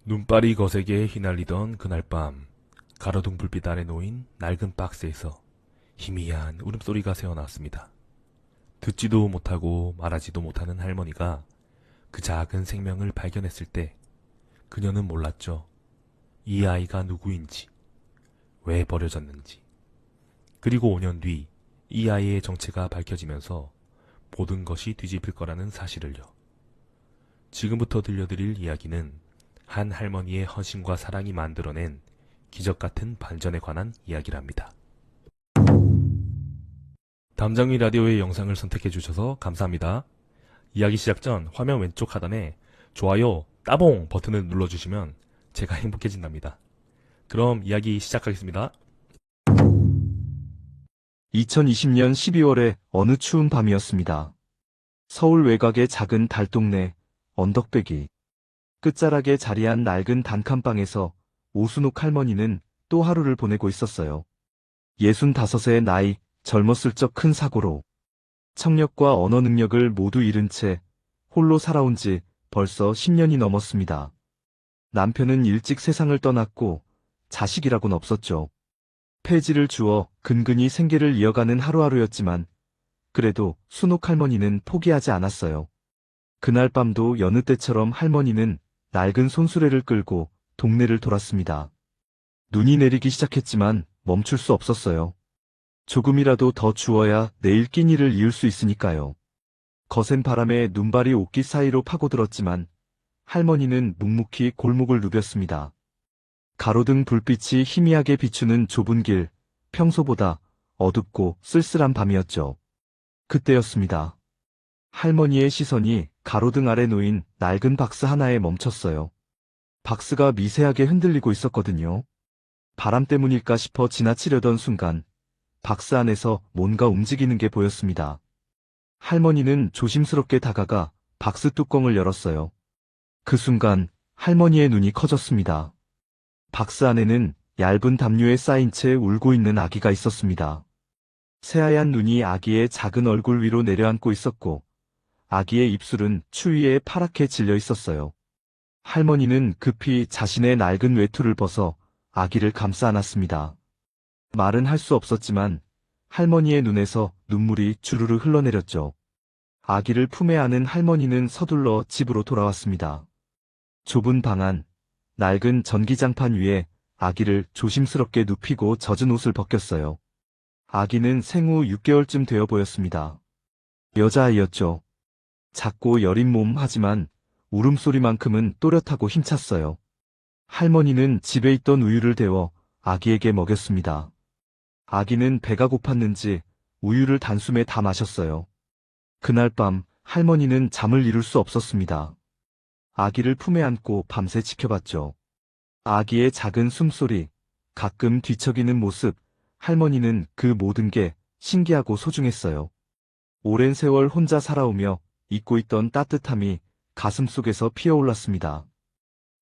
눈발이 거세게 휘날리던 그날 밤, 가로등 불빛 아래 놓인 낡은 박스에서 희미한 울음소리가 새어나왔습니다. 듣지도 못하고 말하지도 못하는 할머니가 그 작은 생명을 발견했을 때 그녀는 몰랐죠. 이 아이가 누구인지, 왜 버려졌는지. 그리고 5년 뒤 이 아이의 정체가 밝혀지면서 모든 것이 뒤집힐 거라는 사실을요. 지금부터 들려드릴 이야기는 한 할머니의 헌신과 사랑이 만들어낸 기적 같은 반전에 관한 이야기랍니다. 담장위 라디오의 영상을 선택해 주셔서 감사합니다. 이야기 시작 전 화면 왼쪽 하단에 좋아요, 따봉 버튼을 눌러주시면 제가 행복해진답니다. 그럼 이야기 시작하겠습니다. 2020년 12월의 어느 추운 밤이었습니다. 서울 외곽의 작은 달동네 언덕배기 끝자락에 자리한 낡은 단칸방에서 오순옥 할머니는 또 하루를 보내고 있었어요. 65의 나이, 젊었을 적 큰 사고로 청력과 언어 능력을 모두 잃은 채 홀로 살아온 지 벌써 10년이 넘었습니다. 남편은 일찍 세상을 떠났고 자식이라곤 없었죠. 폐지를 주어 근근히 생계를 이어가는 하루하루였지만 그래도 순옥 할머니는 포기하지 않았어요. 그날 밤도 여느 때처럼 할머니는 낡은 손수레를 끌고 동네를 돌았습니다. 눈이 내리기 시작했지만 멈출 수 없었어요. 조금이라도 더 추워야 내일 끼니를 이을 수 있으니까요. 거센 바람에 눈발이 옷깃 사이로 파고들었지만 할머니는 묵묵히 골목을 누볐습니다. 가로등 불빛이 희미하게 비추는 좁은 길, 평소보다 어둡고 쓸쓸한 밤이었죠. 그때였습니다. 할머니의 시선이 가로등 아래 놓인 낡은 박스 하나에 멈췄어요. 박스가 미세하게 흔들리고 있었거든요. 바람 때문일까 싶어 지나치려던 순간 박스 안에서 뭔가 움직이는 게 보였습니다. 할머니는 조심스럽게 다가가 박스 뚜껑을 열었어요. 그 순간 할머니의 눈이 커졌습니다. 박스 안에는 얇은 담요에 쌓인 채 울고 있는 아기가 있었습니다. 새하얀 눈이 아기의 작은 얼굴 위로 내려앉고 있었고 아기의 입술은 추위에 파랗게 질려 있었어요. 할머니는 급히 자신의 낡은 외투를 벗어 아기를 감싸 안았습니다. 말은 할 수 없었지만 할머니의 눈에서 눈물이 주르르 흘러내렸죠. 아기를 품에 안은 할머니는 서둘러 집으로 돌아왔습니다. 좁은 방 안, 낡은 전기장판 위에 아기를 조심스럽게 눕히고 젖은 옷을 벗겼어요. 아기는 생후 6개월쯤 되어 보였습니다. 여자아이였죠. 작고 여린 몸 하지만 울음소리만큼은 또렷하고 힘찼어요. 할머니는 집에 있던 우유를 데워 아기에게 먹였습니다. 아기는 배가 고팠는지 우유를 단숨에 다 마셨어요. 그날 밤 할머니는 잠을 이룰 수 없었습니다. 아기를 품에 안고 밤새 지켜봤죠. 아기의 작은 숨소리, 가끔 뒤척이는 모습, 할머니는 그 모든 게 신기하고 소중했어요. 오랜 세월 혼자 살아오며 잊고 있던 따뜻함이 가슴속에서 피어올랐습니다.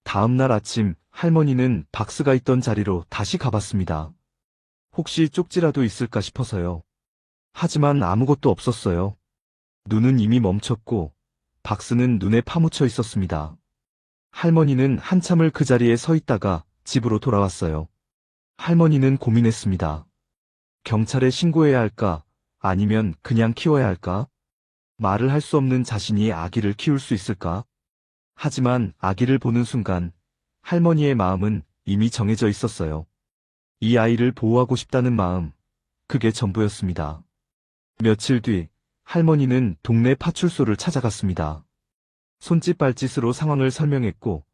다음 날 아침 할머니는 박스가 있던 자리로 다시 가봤습니다. 혹시 쪽지라도 있을까 싶어서요. 하지만 아무것도 없었어요. 눈은 이미 멈췄고 박스는 눈에 파묻혀 있었습니다. 할머니는 한참을 그 자리에 서 있다가 집으로 돌아왔어요. 할머니는 고민했습니다. 경찰에 신고해야 할까? 아니면 그냥 키워야 할까? 말을 할 수 없는 자신이 아기를 키울 수 있을까? 하지만 아기를 보는 순간 할머니의 마음은 이미 정해져 있었어요. 이 아이를 보호하고 싶다는 마음, 그게 전부였습니다. 며칠 뒤 할머니는 동네 파출소를 찾아갔습니다. 손짓 발짓으로 상황을 설명했고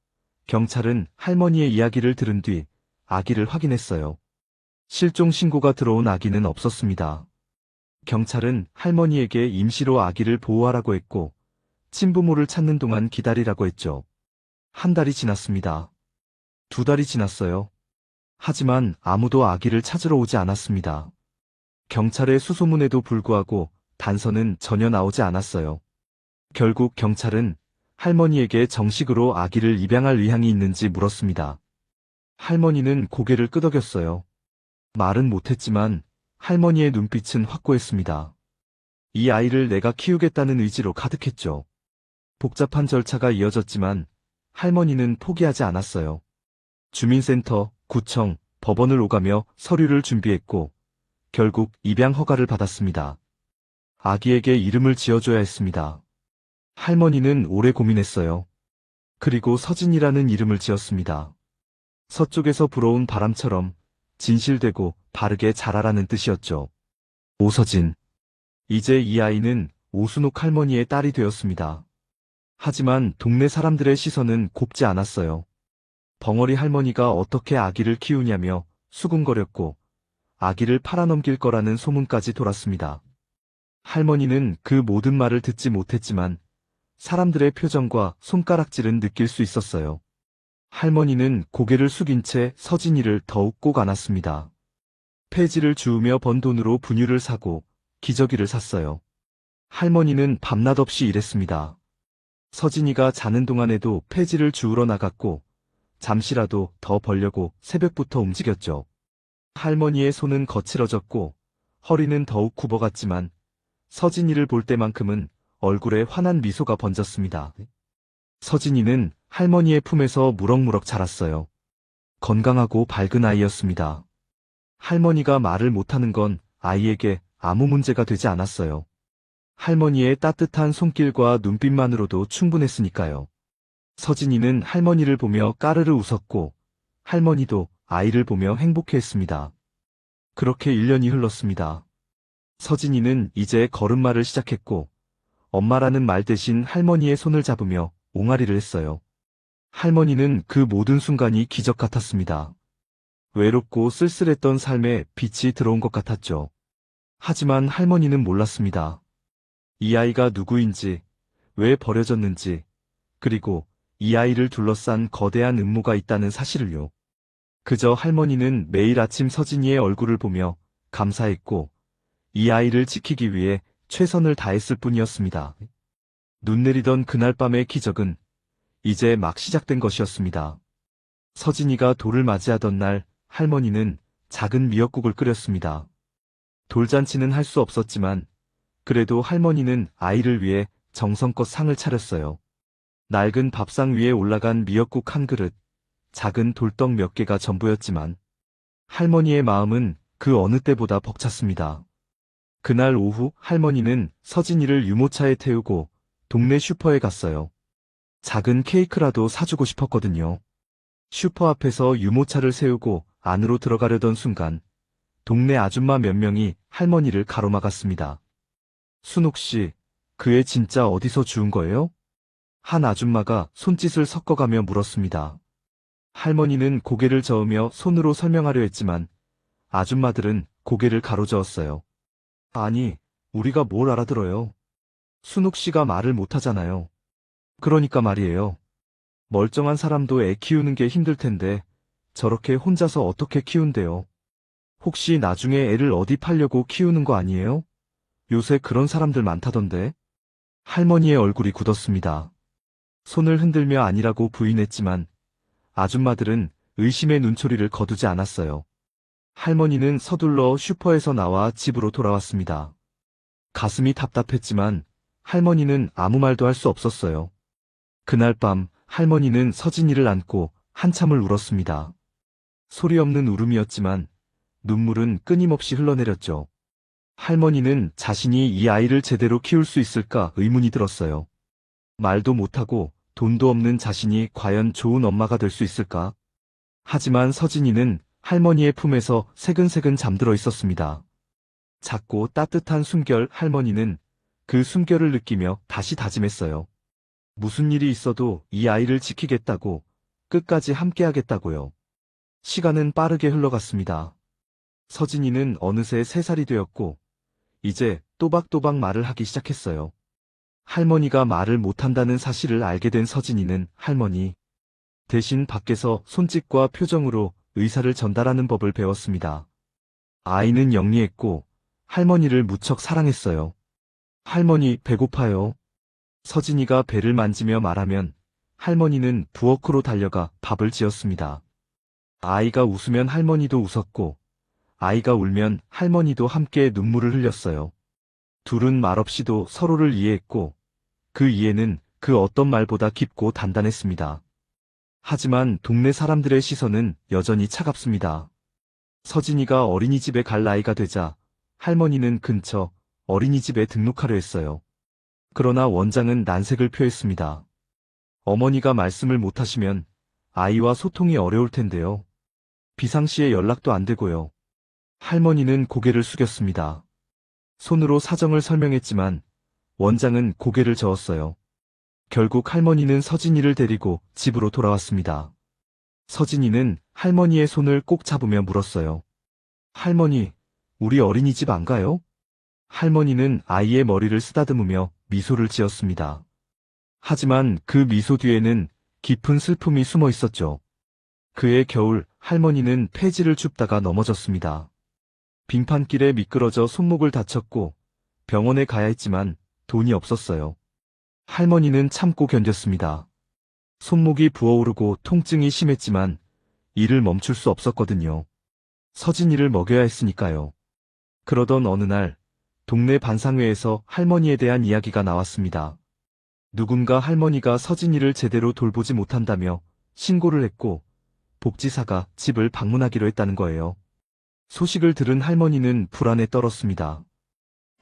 경찰은 할머니의 이야기를 들은 뒤 아기를 확인했어요. 실종 신고가 들어온 아기는 없었습니다. 경찰은 할머니에게 임시로 아기를 보호하라고 했고 친부모를 찾는 동안 기다리라고 했죠. 한 달이 지났습니다. 2달이 지났어요. 하지만 아무도 아기를 찾으러 오지 않았습니다. 경찰의 수소문에도 불구하고 단서는 전혀 나오지 않았어요. 결국 경찰은 할머니에게 정식으로 아기를 입양할 의향이 있는지 물었습니다. 할머니는 고개를 끄덕였어요. 말은 못했지만 할머니의 눈빛은 확고했습니다. 이 아이를 내가 키우겠다는 의지로 가득했죠. 복잡한 절차가 이어졌지만 할머니는 포기하지 않았어요. 주민센터, 구청, 법원을 오가며 서류를 준비했고 결국 입양 허가를 받았습니다. 아기에게 이름을 지어줘야 했습니다. 할머니는 오래 고민했어요. 그리고 서진이라는 이름을 지었습니다. 서쪽에서 불어온 바람처럼 진실되고 바르게 자라라는 뜻이었죠. 오서진. 이제 이 아이는 오순옥 할머니의 딸이 되었습니다. 하지만 동네 사람들의 시선은 곱지 않았어요. 벙어리 할머니가 어떻게 아기를 키우냐며 수군거렸고 아기를 팔아넘길 거라는 소문까지 돌았습니다. 할머니는 그 모든 말을 듣지 못했지만 사람들의 표정과 손가락질은 느낄 수 있었어요. 할머니는 고개를 숙인 채 서진이를 더욱 꼭 안았습니다. 폐지를 주우며 번 돈으로 분유를 사고 기저귀를 샀어요. 할머니는 밤낮 없이 일했습니다. 서진이가 자는 동안에도 폐지를 주우러 나갔고 잠시라도 더 벌려고 새벽부터 움직였죠. 할머니의 손은 거칠어졌고 허리는 더욱 굽어갔지만 서진이를 볼 때만큼은 얼굴에 환한 미소가 번졌습니다. 서진이는 할머니의 품에서 무럭무럭 자랐어요. 건강하고 밝은 아이였습니다. 할머니가 말을 못하는 건 아이에게 아무 문제가 되지 않았어요. 할머니의 따뜻한 손길과 눈빛만으로도 충분했으니까요. 서진이는 할머니를 보며 까르르 웃었고 할머니도 아이를 보며 행복해했습니다. 그렇게 1년이 흘렀습니다. 서진이는 이제 걸음마를 시작했고 엄마라는 말 대신 할머니의 손을 잡으며 옹알이를 했어요. 할머니는 그 모든 순간이 기적 같았습니다. 외롭고 쓸쓸했던 삶에 빛이 들어온 것 같았죠. 하지만 할머니는 몰랐습니다. 이 아이가 누구인지, 왜 버려졌는지, 그리고 이 아이를 둘러싼 거대한 음모가 있다는 사실을요. 그저 할머니는 매일 아침 서진이의 얼굴을 보며 감사했고 이 아이를 지키기 위해 최선을 다했을 뿐이었습니다. 눈 내리던 그날 밤의 기적은 이제 막 시작된 것이었습니다. 서진이가 돌을 맞이하던 날 할머니는 작은 미역국을 끓였습니다. 돌잔치는 할 수 없었지만 그래도 할머니는 아이를 위해 정성껏 상을 차렸어요. 낡은 밥상 위에 올라간 미역국 한 그릇, 작은 돌떡 몇 개가 전부였지만 할머니의 마음은 그 어느 때보다 벅찼습니다. 그날 오후 할머니는 서진이를 유모차에 태우고 동네 슈퍼에 갔어요. 작은 케이크라도 사주고 싶었거든요. 슈퍼 앞에서 유모차를 세우고 안으로 들어가려던 순간 동네 아줌마 몇 명이 할머니를 가로막았습니다. 순옥 씨, 그 애 진짜 어디서 주운 거예요? 한 아줌마가 손짓을 섞어가며 물었습니다. 할머니는 고개를 저으며 손으로 설명하려 했지만 아줌마들은 고개를 가로저었어요. 아니, 우리가 뭘 알아들어요. 순옥 씨가 말을 못하잖아요. 그러니까 말이에요. 멀쩡한 사람도 애 키우는 게 힘들 텐데 저렇게 혼자서 어떻게 키운대요? 혹시 나중에 애를 어디 팔려고 키우는 거 아니에요? 요새 그런 사람들 많다던데. 할머니의 얼굴이 굳었습니다. 손을 흔들며 아니라고 부인했지만 아줌마들은 의심의 눈초리를 거두지 않았어요. 할머니는 서둘러 슈퍼에서 나와 집으로 돌아왔습니다. 가슴이 답답했지만 할머니는 아무 말도 할 수 없었어요. 그날 밤 할머니는 서진이를 안고 한참을 울었습니다. 소리 없는 울음이었지만 눈물은 끊임없이 흘러내렸죠. 할머니는 자신이 이 아이를 제대로 키울 수 있을까 의문이 들었어요. 말도 못하고 돈도 없는 자신이 과연 좋은 엄마가 될 수 있을까? 하지만 서진이는 할머니의 품에서 새근새근 잠들어 있었습니다. 작고 따뜻한 숨결 할머니는 그 숨결을 느끼며 다시 다짐했어요. 무슨 일이 있어도 이 아이를 지키겠다고, 끝까지 함께하겠다고요. 시간은 빠르게 흘러갔습니다. 서진이는 어느새 3살이 되었고 이제 또박또박 말을 하기 시작했어요. 할머니가 말을 못한다는 사실을 알게 된 서진이는 할머니 대신 밖에서 손짓과 표정으로 의사를 전달하는 법을 배웠습니다. 아이는 영리했고 할머니를 무척 사랑했어요. 할머니 배고파요. 서진이가 배를 만지며 말하면 할머니는 부엌으로 달려가 밥을 지었습니다. 아이가 웃으면 할머니도 웃었고 아이가 울면 할머니도 함께 눈물을 흘렸어요. 둘은 말없이도 서로를 이해했고 그 이해는 그 어떤 말보다 깊고 단단했습니다. 하지만 동네 사람들의 시선은 여전히 차갑습니다. 서진이가 어린이집에 갈 나이가 되자 할머니는 근처 어린이집에 등록하려 했어요. 그러나 원장은 난색을 표했습니다. 어머니가 말씀을 못하시면 아이와 소통이 어려울 텐데요. 비상시에 연락도 안 되고요. 할머니는 고개를 숙였습니다. 손으로 사정을 설명했지만 원장은 고개를 저었어요. 결국 할머니는 서진이를 데리고 집으로 돌아왔습니다. 서진이는 할머니의 손을 꼭 잡으며 물었어요. 할머니, 우리 어린이집 안 가요? 할머니는 아이의 머리를 쓰다듬으며 미소를 지었습니다. 하지만 그 미소 뒤에는 깊은 슬픔이 숨어 있었죠. 그해 겨울 할머니는 폐지를 줍다가 넘어졌습니다. 빙판길에 미끄러져 손목을 다쳤고 병원에 가야 했지만 돈이 없었어요. 할머니는 참고 견뎠습니다. 손목이 부어오르고 통증이 심했지만 일을 멈출 수 없었거든요. 서진이를 먹여야 했으니까요. 그러던 어느 날 동네 반상회에서 할머니에 대한 이야기가 나왔습니다. 누군가 할머니가 서진이를 제대로 돌보지 못한다며 신고를 했고 복지사가 집을 방문하기로 했다는 거예요. 소식을 들은 할머니는 불안에 떨었습니다.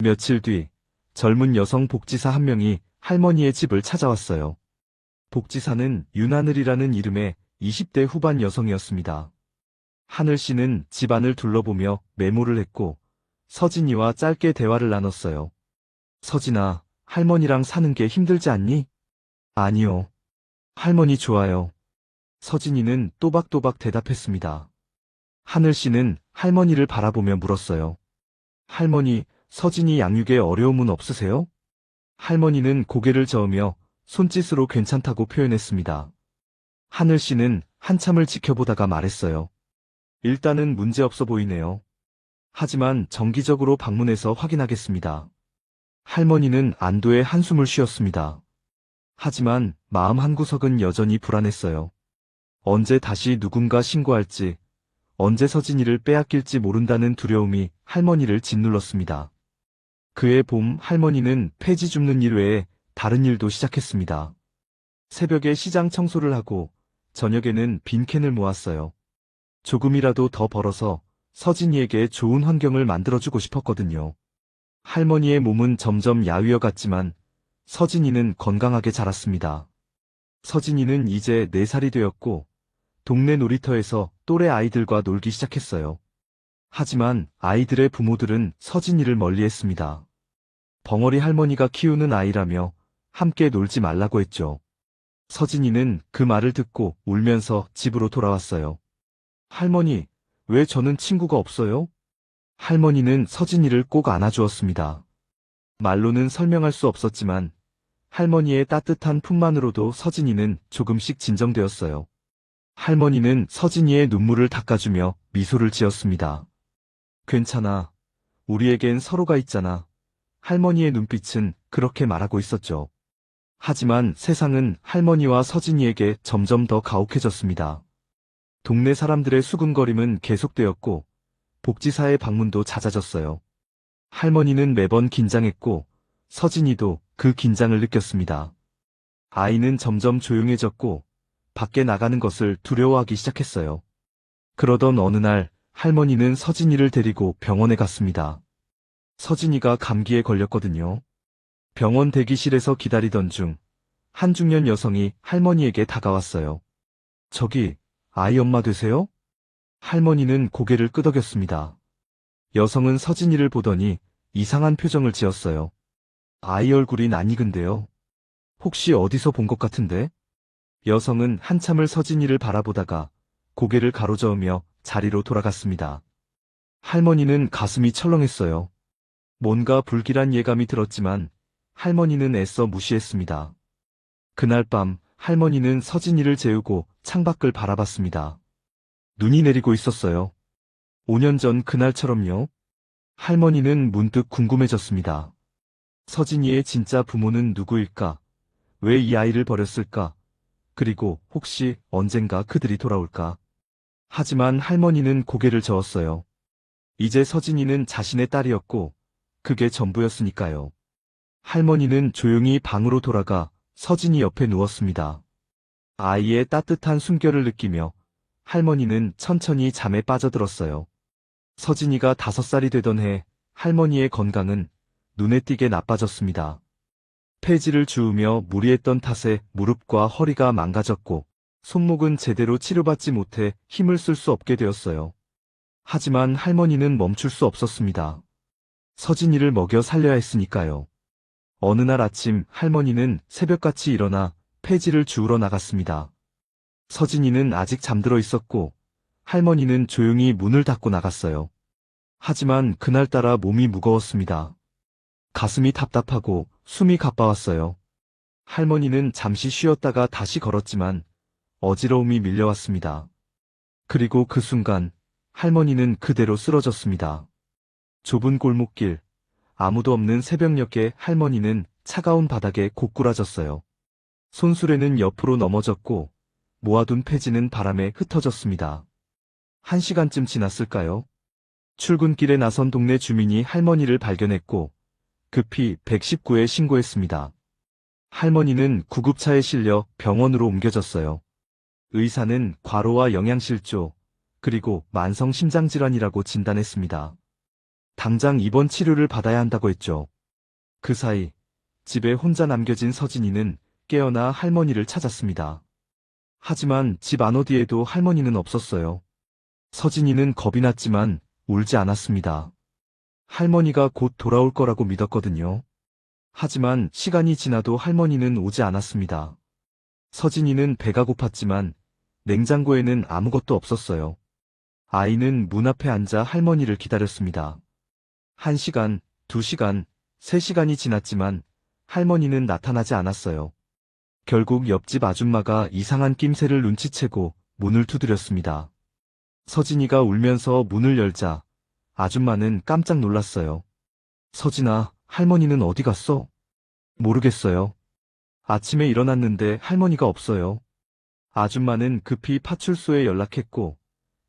며칠 뒤 젊은 여성 복지사 한 명이 할머니의 집을 찾아왔어요. 복지사는 윤하늘이라는 이름의 20대 후반 여성이었습니다. 하늘 씨는 집안을 둘러보며 메모를 했고 서진이와 짧게 대화를 나눴어요. 서진아, 할머니랑 사는 게 힘들지 않니? 아니요. 할머니 좋아요. 서진이는 또박또박 대답했습니다. 하늘 씨는 할머니를 바라보며 물었어요. 할머니, 서진이 양육에 어려움은 없으세요? 할머니는 고개를 저으며 손짓으로 괜찮다고 표현했습니다. 하늘 씨는 한참을 지켜보다가 말했어요. 일단은 문제없어 보이네요. 하지만 정기적으로 방문해서 확인하겠습니다. 할머니는 안도의 한숨을 쉬었습니다. 하지만 마음 한구석은 여전히 불안했어요. 언제 다시 누군가 신고할지, 언제 서진이를 빼앗길지 모른다는 두려움이 할머니를 짓눌렀습니다. 그해 봄 할머니는 폐지 줍는 일 외에 다른 일도 시작했습니다. 새벽에 시장 청소를 하고 저녁에는 빈캔을 모았어요. 조금이라도 더 벌어서 서진이에게 좋은 환경을 만들어주고 싶었거든요. 할머니의 몸은 점점 야위어 갔지만 서진이는 건강하게 자랐습니다. 서진이는 이제 4살이 되었고 동네 놀이터에서 또래 아이들과 놀기 시작했어요. 하지만 아이들의 부모들은 서진이를 멀리했습니다. 벙어리 할머니가 키우는 아이라며 함께 놀지 말라고 했죠. 서진이는 그 말을 듣고 울면서 집으로 돌아왔어요. 할머니, 왜 저는 친구가 없어요? 할머니는 서진이를 꼭 안아주었습니다. 말로는 설명할 수 없었지만 할머니의 따뜻한 품만으로도 서진이는 조금씩 진정되었어요. 할머니는 서진이의 눈물을 닦아주며 미소를 지었습니다. 괜찮아. 우리에겐 서로가 있잖아. 할머니의 눈빛은 그렇게 말하고 있었죠. 하지만 세상은 할머니와 서진이에게 점점 더 가혹해졌습니다. 동네 사람들의 수군거림은 계속되었고 복지사의 방문도 잦아졌어요. 할머니는 매번 긴장했고 서진이도 그 긴장을 느꼈습니다. 아이는 점점 조용해졌고 밖에 나가는 것을 두려워하기 시작했어요. 그러던 어느 날 할머니는 서진이를 데리고 병원에 갔습니다. 서진이가 감기에 걸렸거든요. 병원 대기실에서 기다리던 중 한 중년 여성이 할머니에게 다가왔어요. 저기, 아이 엄마 되세요? 할머니는 고개를 끄덕였습니다. 여성은 서진이를 보더니 이상한 표정을 지었어요. 아이 얼굴이 낯익은데요. 혹시 어디서 본 것 같은데? 여성은 한참을 서진이를 바라보다가 고개를 가로저으며 자리로 돌아갔습니다. 할머니는 가슴이 철렁했어요. 뭔가 불길한 예감이 들었지만 할머니는 애써 무시했습니다. 그날 밤 할머니는 서진이를 재우고 창밖을 바라봤습니다. 눈이 내리고 있었어요. 5년 전 그날처럼요. 할머니는 문득 궁금해졌습니다. 서진이의 진짜 부모는 누구일까? 왜 이 아이를 버렸을까? 그리고 혹시 언젠가 그들이 돌아올까? 하지만 할머니는 고개를 저었어요. 이제 서진이는 자신의 딸이었고 그게 전부였으니까요. 할머니는 조용히 방으로 돌아가 서진이 옆에 누웠습니다. 아이의 따뜻한 숨결을 느끼며 할머니는 천천히 잠에 빠져들었어요. 서진이가 5살이 되던 해 할머니의 건강은 눈에 띄게 나빠졌습니다. 폐지를 주우며 무리했던 탓에 무릎과 허리가 망가졌고 손목은 제대로 치료받지 못해 힘을 쓸 수 없게 되었어요. 하지만 할머니는 멈출 수 없었습니다. 서진이를 먹여 살려야 했으니까요. 어느 날 아침 할머니는 새벽같이 일어나 폐지를 주우러 나갔습니다. 서진이는 아직 잠들어 있었고 할머니는 조용히 문을 닫고 나갔어요. 하지만 그날따라 몸이 무거웠습니다. 가슴이 답답하고 숨이 가빠왔어요. 할머니는 잠시 쉬었다가 다시 걸었지만 어지러움이 밀려왔습니다. 그리고 그 순간 할머니는 그대로 쓰러졌습니다. 좁은 골목길, 아무도 없는 새벽녘에 할머니는 차가운 바닥에 고꾸라졌어요. 손수레는 옆으로 넘어졌고 모아둔 폐지는 바람에 흩어졌습니다. 1시간쯤 지났을까요? 출근길에 나선 동네 주민이 할머니를 발견했고 급히 119에 신고했습니다. 할머니는 구급차에 실려 병원으로 옮겨졌어요. 의사는 과로와 영양실조, 그리고 만성 심장질환이라고 진단했습니다. 당장 입원 치료를 받아야 한다고 했죠. 그 사이 집에 혼자 남겨진 서진이는 깨어나 할머니를 찾았습니다. 하지만 집 안 어디에도 할머니는 없었어요. 서진이는 겁이 났지만 울지 않았습니다. 할머니가 곧 돌아올 거라고 믿었거든요. 하지만 시간이 지나도 할머니는 오지 않았습니다. 서진이는 배가 고팠지만 냉장고에는 아무것도 없었어요. 아이는 문 앞에 앉아 할머니를 기다렸습니다. 1시간, 2시간, 3시간이 지났지만 할머니는 나타나지 않았어요. 결국 옆집 아줌마가 이상한 낌새를 눈치채고 문을 두드렸습니다. 서진이가 울면서 문을 열자 아줌마는 깜짝 놀랐어요. 서진아, 할머니는 어디 갔어? 모르겠어요. 아침에 일어났는데 할머니가 없어요. 아줌마는 급히 파출소에 연락했고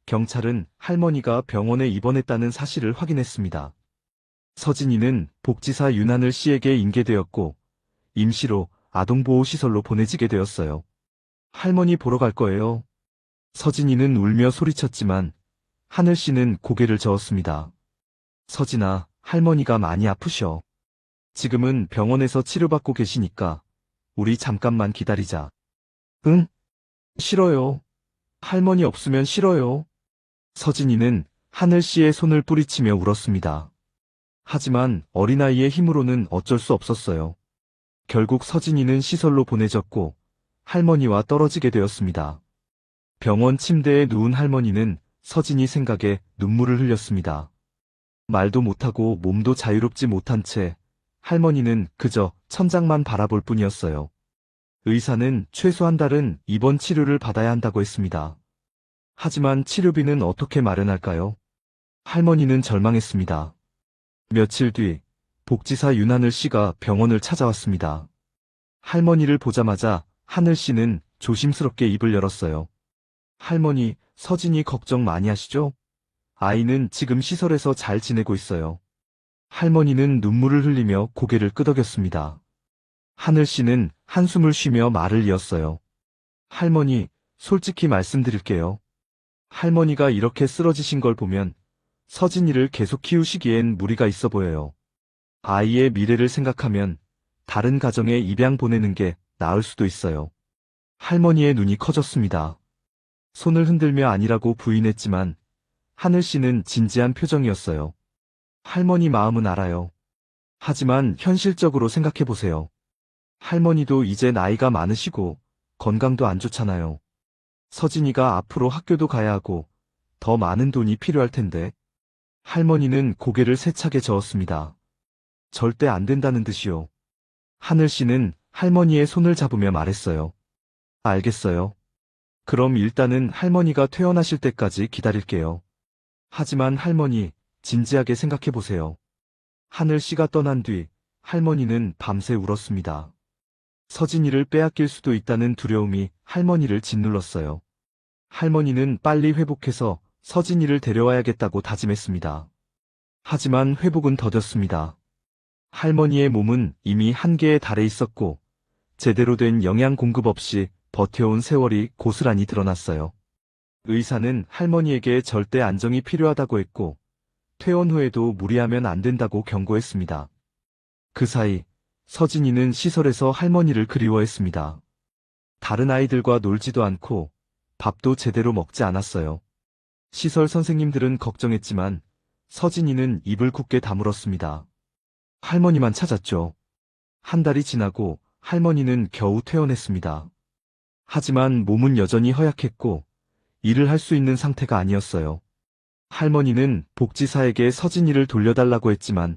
경찰은 할머니가 병원에 입원했다는 사실을 확인했습니다. 서진이는 복지사 윤하늘 씨에게 인계되었고 임시로 아동보호시설로 보내지게 되었어요. 할머니 보러 갈 거예요. 서진이는 울며 소리쳤지만 하늘 씨는 고개를 저었습니다. 서진아, 할머니가 많이 아프셔. 지금은 병원에서 치료받고 계시니까 우리 잠깐만 기다리자. 응? 싫어요. 할머니 없으면 싫어요. 서진이는 하늘 씨의 손을 뿌리치며 울었습니다. 하지만 어린아이의 힘으로는 어쩔 수 없었어요. 결국 서진이는 시설로 보내졌고 할머니와 떨어지게 되었습니다. 병원 침대에 누운 할머니는 서진이 생각에 눈물을 흘렸습니다. 말도 못하고 몸도 자유롭지 못한 채 할머니는 그저 천장만 바라볼 뿐이었어요. 의사는 최소 한 달은 입원 치료를 받아야 한다고 했습니다. 하지만 치료비는 어떻게 마련할까요? 할머니는 절망했습니다. 며칠 뒤 복지사 윤하늘 씨가 병원을 찾아왔습니다. 할머니를 보자마자 하늘 씨는 조심스럽게 입을 열었어요. 할머니, 서진이 걱정 많이 하시죠? 아이는 지금 시설에서 잘 지내고 있어요. 할머니는 눈물을 흘리며 고개를 끄덕였습니다. 하늘 씨는 한숨을 쉬며 말을 이었어요. 할머니, 솔직히 말씀드릴게요. 할머니가 이렇게 쓰러지신 걸 보면 서진이를 계속 키우시기엔 무리가 있어 보여요. 아이의 미래를 생각하면 다른 가정에 입양 보내는 게 나을 수도 있어요. 할머니의 눈이 커졌습니다. 손을 흔들며 아니라고 부인했지만 하늘 씨는 진지한 표정이었어요. 할머니 마음은 알아요. 하지만 현실적으로 생각해보세요. 할머니도 이제 나이가 많으시고 건강도 안 좋잖아요. 서진이가 앞으로 학교도 가야 하고 더 많은 돈이 필요할 텐데. 할머니는 고개를 세차게 저었습니다. 절대 안 된다는 듯이요. 하늘 씨는 할머니의 손을 잡으며 말했어요. 알겠어요. 그럼 일단은 할머니가 퇴원하실 때까지 기다릴게요. 하지만 할머니, 진지하게 생각해보세요. 하늘 씨가 떠난 뒤 할머니는 밤새 울었습니다. 서진이를 빼앗길 수도 있다는 두려움이 할머니를 짓눌렀어요. 할머니는 빨리 회복해서 서진이를 데려와야겠다고 다짐했습니다. 하지만 회복은 더뎠습니다. 할머니의 몸은 이미 한계에 달해 있었고 제대로 된 영양 공급 없이 버텨온 세월이 고스란히 드러났어요. 의사는 할머니에게 절대 안정이 필요하다고 했고, 퇴원 후에도 무리하면 안 된다고 경고했습니다. 그 사이, 서진이는 시설에서 할머니를 그리워했습니다. 다른 아이들과 놀지도 않고, 밥도 제대로 먹지 않았어요. 시설 선생님들은 걱정했지만, 서진이는 입을 굳게 다물었습니다. 할머니만 찾았죠. 한 달이 지나고 할머니는 겨우 퇴원했습니다. 하지만 몸은 여전히 허약했고 일을 할 수 있는 상태가 아니었어요. 할머니는 복지사에게 서진이를 돌려달라고 했지만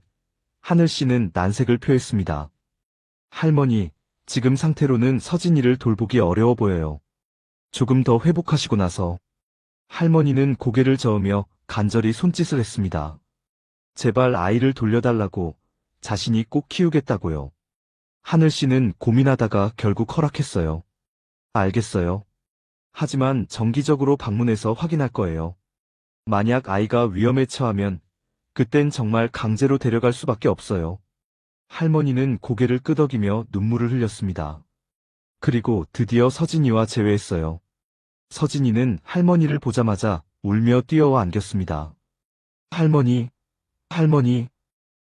하늘 씨는 난색을 표했습니다. 할머니, 지금 상태로는 서진이를 돌보기 어려워 보여요. 조금 더 회복하시고 나서. 할머니는 고개를 저으며 간절히 손짓을 했습니다. 제발 아이를 돌려달라고, 자신이 꼭 키우겠다고요. 하늘 씨는 고민하다가 결국 허락했어요. 알겠어요. 하지만 정기적으로 방문해서 확인할 거예요. 만약 아이가 위험에 처하면 그땐 정말 강제로 데려갈 수밖에 없어요. 할머니는 고개를 끄덕이며 눈물을 흘렸습니다. 그리고 드디어 서진이와 재회했어요. 서진이는 할머니를 보자마자 울며 뛰어와 안겼습니다. 할머니, 할머니.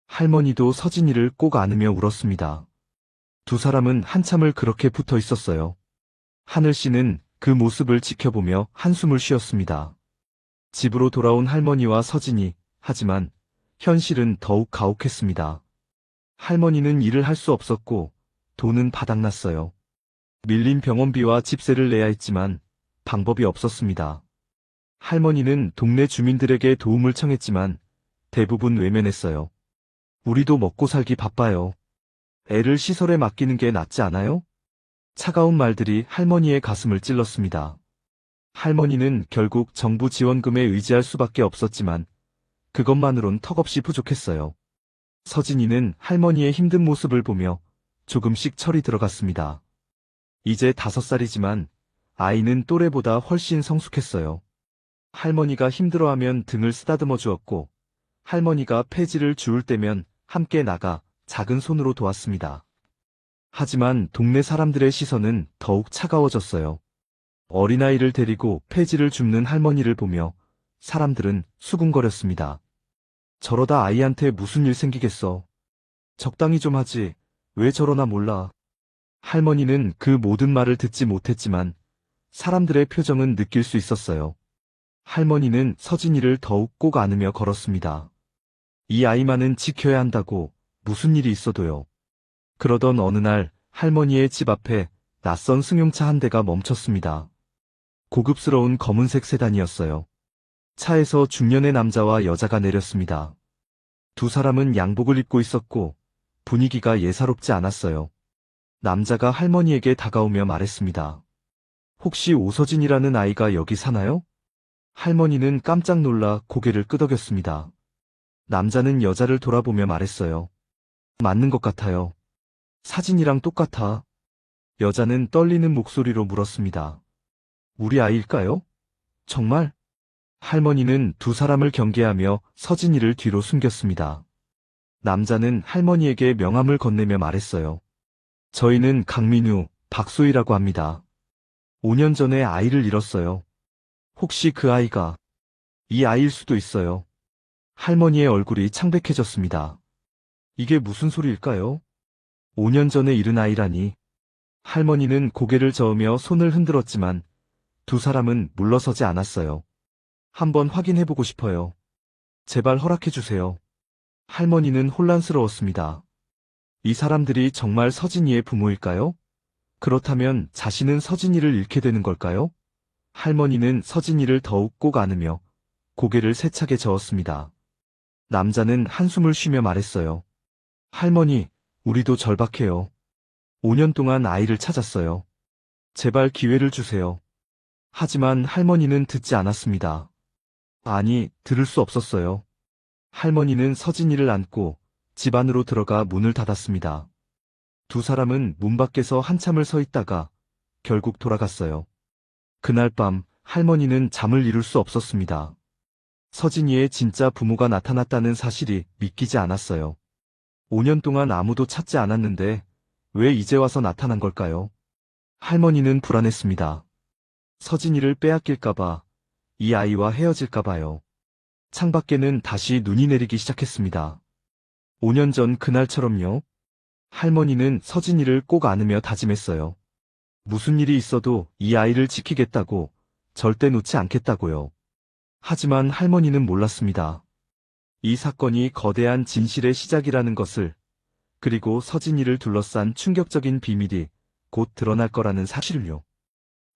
할머니도 서진이를 꼭 안으며 울었습니다. 두 사람은 한참을 그렇게 붙어 있었어요. 하늘 씨는 그 모습을 지켜보며 한숨을 쉬었습니다. 집으로 돌아온 할머니와 서진이, 하지만 현실은 더욱 가혹했습니다. 할머니는 일을 할 수 없었고 돈은 바닥났어요. 밀린 병원비와 집세를 내야 했지만 방법이 없었습니다. 할머니는 동네 주민들에게 도움을 청했지만 대부분 외면했어요. 우리도 먹고 살기 바빠요. 애를 시설에 맡기는 게 낫지 않아요? 차가운 말들이 할머니의 가슴을 찔렀습니다. 할머니는 결국 정부 지원금에 의지할 수밖에 없었지만 그것만으론 턱없이 부족했어요. 서진이는 할머니의 힘든 모습을 보며 조금씩 철이 들어갔습니다. 이제 5살이지만 아이는 또래보다 훨씬 성숙했어요. 할머니가 힘들어하면 등을 쓰다듬어 주었고 할머니가 폐지를 주울 때면 함께 나가 작은 손으로 도왔습니다. 하지만 동네 사람들의 시선은 더욱 차가워졌어요. 어린아이를 데리고 폐지를 줍는 할머니를 보며 사람들은 수군거렸습니다. 저러다 아이한테 무슨 일 생기겠어. 적당히 좀 하지. 왜 저러나 몰라. 할머니는 그 모든 말을 듣지 못했지만 사람들의 표정은 느낄 수 있었어요. 할머니는 서진이를 더욱 꼭 안으며 걸었습니다. 이 아이만은 지켜야 한다고, 무슨 일이 있어도요. 그러던 어느 날 할머니의 집 앞에 낯선 승용차 한 대가 멈췄습니다. 고급스러운 검은색 세단이었어요. 차에서 중년의 남자와 여자가 내렸습니다. 두 사람은 양복을 입고 있었고 분위기가 예사롭지 않았어요. 남자가 할머니에게 다가오며 말했습니다. 혹시 오서진이라는 아이가 여기 사나요? 할머니는 깜짝 놀라 고개를 끄덕였습니다. 남자는 여자를 돌아보며 말했어요. 맞는 것 같아요. 사진이랑 똑같아. 여자는 떨리는 목소리로 물었습니다. 우리 아이일까요? 정말? 할머니는 두 사람을 경계하며 서진이를 뒤로 숨겼습니다. 남자는 할머니에게 명함을 건네며 말했어요. 저희는 강민우, 박소희라고 합니다. 5년 전에 아이를 잃었어요. 혹시 그 아이가 이 아이일 수도 있어요. 할머니의 얼굴이 창백해졌습니다. 이게 무슨 소리일까요? 5년 전에 잃은 아이라니. 할머니는 고개를 저으며 손을 흔들었지만 두 사람은 물러서지 않았어요. 한번 확인해보고 싶어요. 제발 허락해주세요. 할머니는 혼란스러웠습니다. 이 사람들이 정말 서진이의 부모일까요? 그렇다면 자신은 서진이를 잃게 되는 걸까요? 할머니는 서진이를 더욱 꼭 안으며 고개를 세차게 저었습니다. 남자는 한숨을 쉬며 말했어요. 할머니, 우리도 절박해요. 5년 동안 아이를 찾았어요. 제발 기회를 주세요. 하지만 할머니는 듣지 않았습니다. 아니, 들을 수 없었어요. 할머니는 서진이를 안고 집 안으로 들어가 문을 닫았습니다. 두 사람은 문 밖에서 한참을 서 있다가 결국 돌아갔어요. 그날 밤 할머니는 잠을 이룰 수 없었습니다. 서진이의 진짜 부모가 나타났다는 사실이 믿기지 않았어요. 5년 동안 아무도 찾지 않았는데 왜 이제 와서 나타난 걸까요? 할머니는 불안했습니다. 서진이를 빼앗길까봐, 이 아이와 헤어질까봐요. 창밖에는 다시 눈이 내리기 시작했습니다. 5년 전 그날처럼요. 할머니는 서진이를 꼭 안으며 다짐했어요. 무슨 일이 있어도 이 아이를 지키겠다고, 절대 놓지 않겠다고요. 하지만 할머니는 몰랐습니다. 이 사건이 거대한 진실의 시작이라는 것을, 그리고 서진이를 둘러싼 충격적인 비밀이 곧 드러날 거라는 사실을요.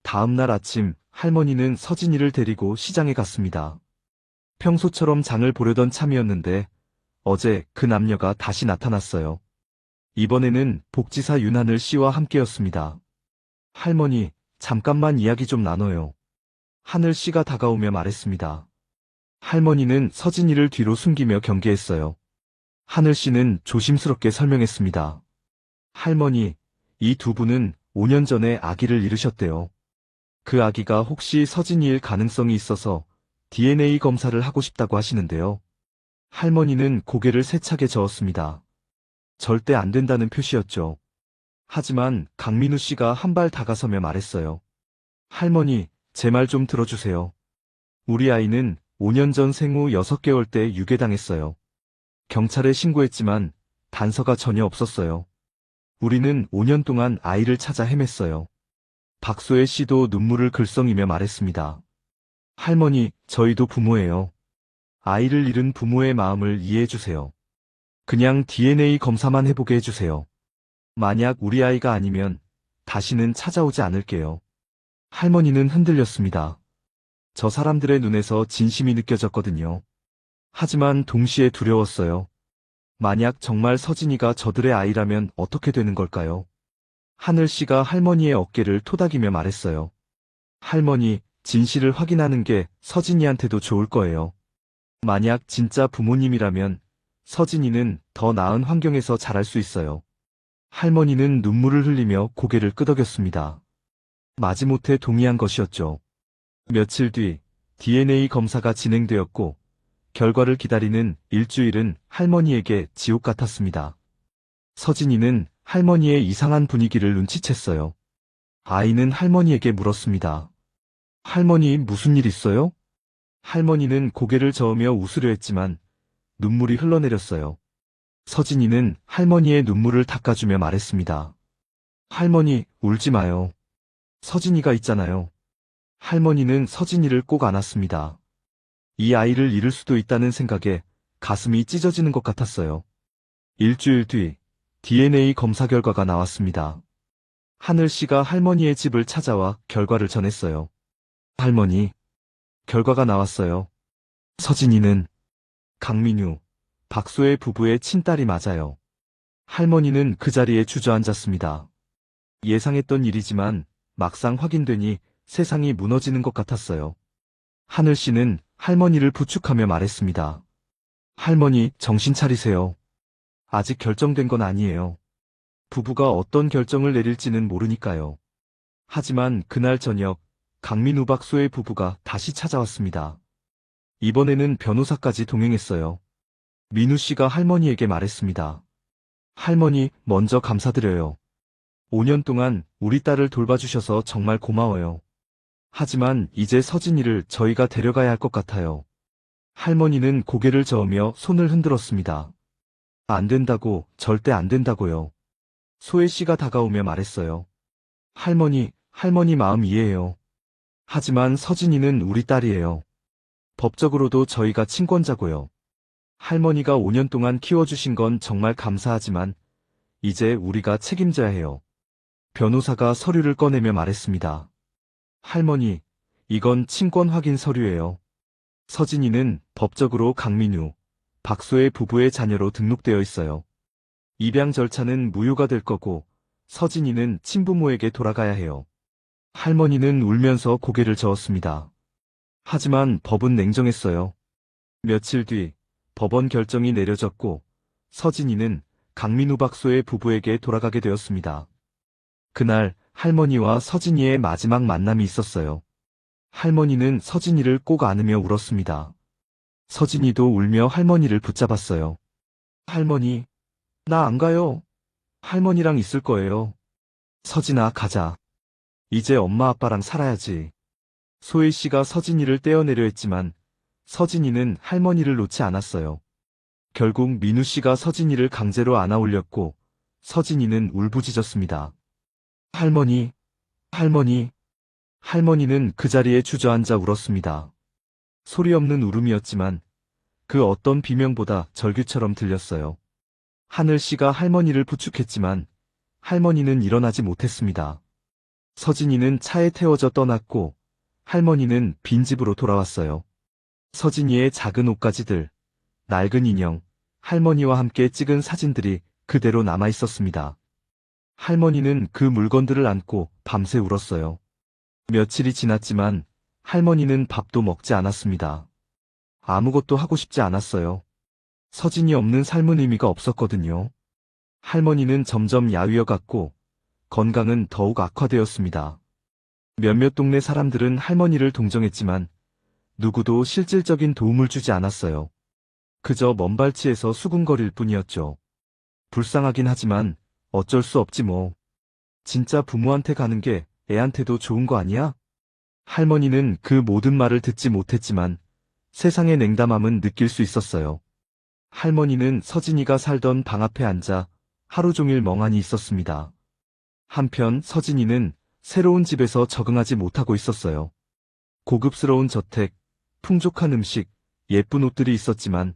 다음 날 아침, 할머니는 서진이를 데리고 시장에 갔습니다. 평소처럼 장을 보려던 참이었는데, 어제 그 남녀가 다시 나타났어요. 이번에는 복지사 윤하늘 씨와 함께였습니다. 할머니, 잠깐만 이야기 좀 나눠요. 하늘 씨가 다가오며 말했습니다. 할머니는 서진이를 뒤로 숨기며 경계했어요. 하늘 씨는 조심스럽게 설명했습니다. 할머니, 이 두 분은 5년 전에 아기를 잃으셨대요. 그 아기가 혹시 서진이일 가능성이 있어서 DNA 검사를 하고 싶다고 하시는데요. 할머니는 고개를 세차게 저었습니다. 절대 안 된다는 표시였죠. 하지만 강민우 씨가 한 발 다가서며 말했어요. 할머니, 제 말 좀 들어주세요. 우리 아이는 5년 전 생후 6개월 때 유괴당했어요. 경찰에 신고했지만 단서가 전혀 없었어요. 우리는 5년 동안 아이를 찾아 헤맸어요. 박소혜 씨도 눈물을 글썽이며 말했습니다. 할머니, 저희도 부모예요. 아이를 잃은 부모의 마음을 이해해주세요. 그냥 DNA 검사만 해보게 해주세요. 만약 우리 아이가 아니면 다시는 찾아오지 않을게요. 할머니는 흔들렸습니다. 저 사람들의 눈에서 진심이 느껴졌거든요. 하지만 동시에 두려웠어요. 만약 정말 서진이가 저들의 아이라면 어떻게 되는 걸까요? 하늘 씨가 할머니의 어깨를 토닥이며 말했어요. 할머니, 진실을 확인하는 게 서진이한테도 좋을 거예요. 만약 진짜 부모님이라면 서진이는 더 나은 환경에서 자랄 수 있어요. 할머니는 눈물을 흘리며 고개를 끄덕였습니다. 마지못해 동의한 것이었죠. 며칠 뒤 DNA 검사가 진행되었고 결과를 기다리는 일주일은 할머니에게 지옥 같았습니다. 서진이는 할머니의 이상한 분위기를 눈치챘어요. 아이는 할머니에게 물었습니다. 할머니, 무슨 일 있어요? 할머니는 고개를 저으며 웃으려 했지만 눈물이 흘러내렸어요. 서진이는 할머니의 눈물을 닦아주며 말했습니다. 할머니, 울지 마요. 서진이가 있잖아요. 할머니는 서진이를 꼭 안았습니다. 이 아이를 잃을 수도 있다는 생각에 가슴이 찢어지는 것 같았어요. 일주일 뒤 DNA 검사 결과가 나왔습니다. 하늘 씨가 할머니의 집을 찾아와 결과를 전했어요. 할머니, 결과가 나왔어요. 서진이는 강민유, 박소혜 부부의 친딸이 맞아요. 할머니는 그 자리에 주저앉았습니다. 예상했던 일이지만 막상 확인되니 세상이 무너지는 것 같았어요. 하늘 씨는 할머니를 부축하며 말했습니다. 할머니, 정신 차리세요. 아직 결정된 건 아니에요. 부부가 어떤 결정을 내릴지는 모르니까요. 하지만 그날 저녁, 강민우 박소의 부부가 다시 찾아왔습니다. 이번에는 변호사까지 동행했어요. 민우 씨가 할머니에게 말했습니다. 할머니, 먼저 감사드려요. 5년 동안 우리 딸을 돌봐주셔서 정말 고마워요. 하지만 이제 서진이를 저희가 데려가야 할 것 같아요. 할머니는 고개를 저으며 손을 흔들었습니다. 안 된다고, 절대 안 된다고요. 소혜 씨가 다가오며 말했어요. 할머니 마음 이해해요. 하지만 서진이는 우리 딸이에요. 법적으로도 저희가 친권자고요. 할머니가 5년 동안 키워주신 건 정말 감사하지만 이제 우리가 책임져야 해요. 변호사가 서류를 꺼내며 말했습니다. 할머니, 이건 친권 확인 서류예요. 서진이는 법적으로 강민유, 박소의 부부의 자녀로 등록되어 있어요. 입양 절차는 무효가 될 거고 서진이는 친부모에게 돌아가야 해요. 할머니는 울면서 고개를 저었습니다. 하지만 법은 냉정했어요. 며칠 뒤 법원 결정이 내려졌고 서진이는 강민우 박소의 부부에게 돌아가게 되었습니다. 그날 할머니와 서진이의 마지막 만남이 있었어요. 할머니는 서진이를 꼭 안으며 울었습니다. 서진이도 울며 할머니를 붙잡았어요. 할머니, 나 안 가요. 할머니랑 있을 거예요. 서진아, 가자. 이제 엄마 아빠랑 살아야지. 소희 씨가 서진이를 떼어내려 했지만 서진이는 할머니를 놓지 않았어요. 결국 민우 씨가 서진이를 강제로 안아 올렸고 서진이는 울부짖었습니다. 할머니, 할머니. 할머니는 그 자리에 주저앉아 울었습니다. 소리 없는 울음이었지만 그 어떤 비명보다 절규처럼 들렸어요. 하늘 씨가 할머니를 부축했지만 할머니는 일어나지 못했습니다. 서진이는 차에 태워져 떠났고 할머니는 빈집으로 돌아왔어요. 서진이의 작은 옷가지들, 낡은 인형, 할머니와 함께 찍은 사진들이 그대로 남아 있었습니다. 할머니는 그 물건들을 안고 밤새 울었어요. 며칠이 지났지만 할머니는 밥도 먹지 않았습니다. 아무것도 하고 싶지 않았어요. 서진이 없는 삶은 의미가 없었거든요. 할머니는 점점 야위어 갔고 건강은 더욱 악화되었습니다. 몇몇 동네 사람들은 할머니를 동정했지만 누구도 실질적인 도움을 주지 않았어요. 그저 먼발치에서 수군거릴 뿐이었죠. 불쌍하긴 하지만 어쩔 수 없지 뭐. 진짜 부모한테 가는 게 애한테도 좋은 거 아니야? 할머니는 그 모든 말을 듣지 못했지만 세상의 냉담함은 느낄 수 있었어요. 할머니는 서진이가 살던 방 앞에 앉아 하루 종일 멍하니 있었습니다. 한편 서진이는 새로운 집에서 적응하지 못하고 있었어요. 고급스러운 저택, 풍족한 음식, 예쁜 옷들이 있었지만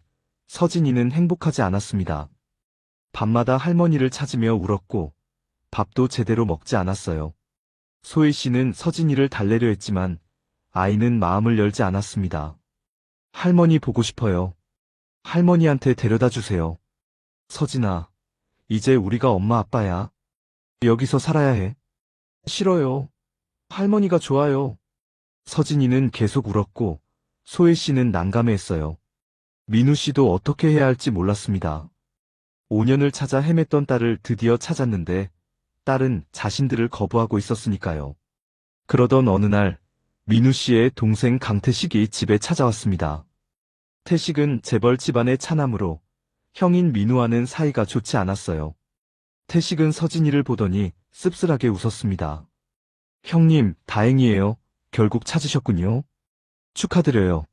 서진이는 행복하지 않았습니다. 밤마다 할머니를 찾으며 울었고 밥도 제대로 먹지 않았어요. 소희 씨는 서진이를 달래려 했지만 아이는 마음을 열지 않았습니다. 할머니 보고 싶어요. 할머니한테 데려다 주세요. 서진아, 이제 우리가 엄마 아빠야. 여기서 살아야 해. 싫어요. 할머니가 좋아요. 서진이는 계속 울었고 소희 씨는 난감해했어요. 민우 씨도 어떻게 해야 할지 몰랐습니다. 5년을 찾아 헤맸던 딸을 드디어 찾았는데 딸은 자신들을 거부하고 있었으니까요. 그러던 어느 날 민우 씨의 동생 강태식이 집에 찾아왔습니다. 태식은 재벌 집안의 차남으로 형인 민우와는 사이가 좋지 않았어요. 태식은 서진이를 보더니 씁쓸하게 웃었습니다. 형님, 다행이에요. 결국 찾으셨군요. 축하드려요.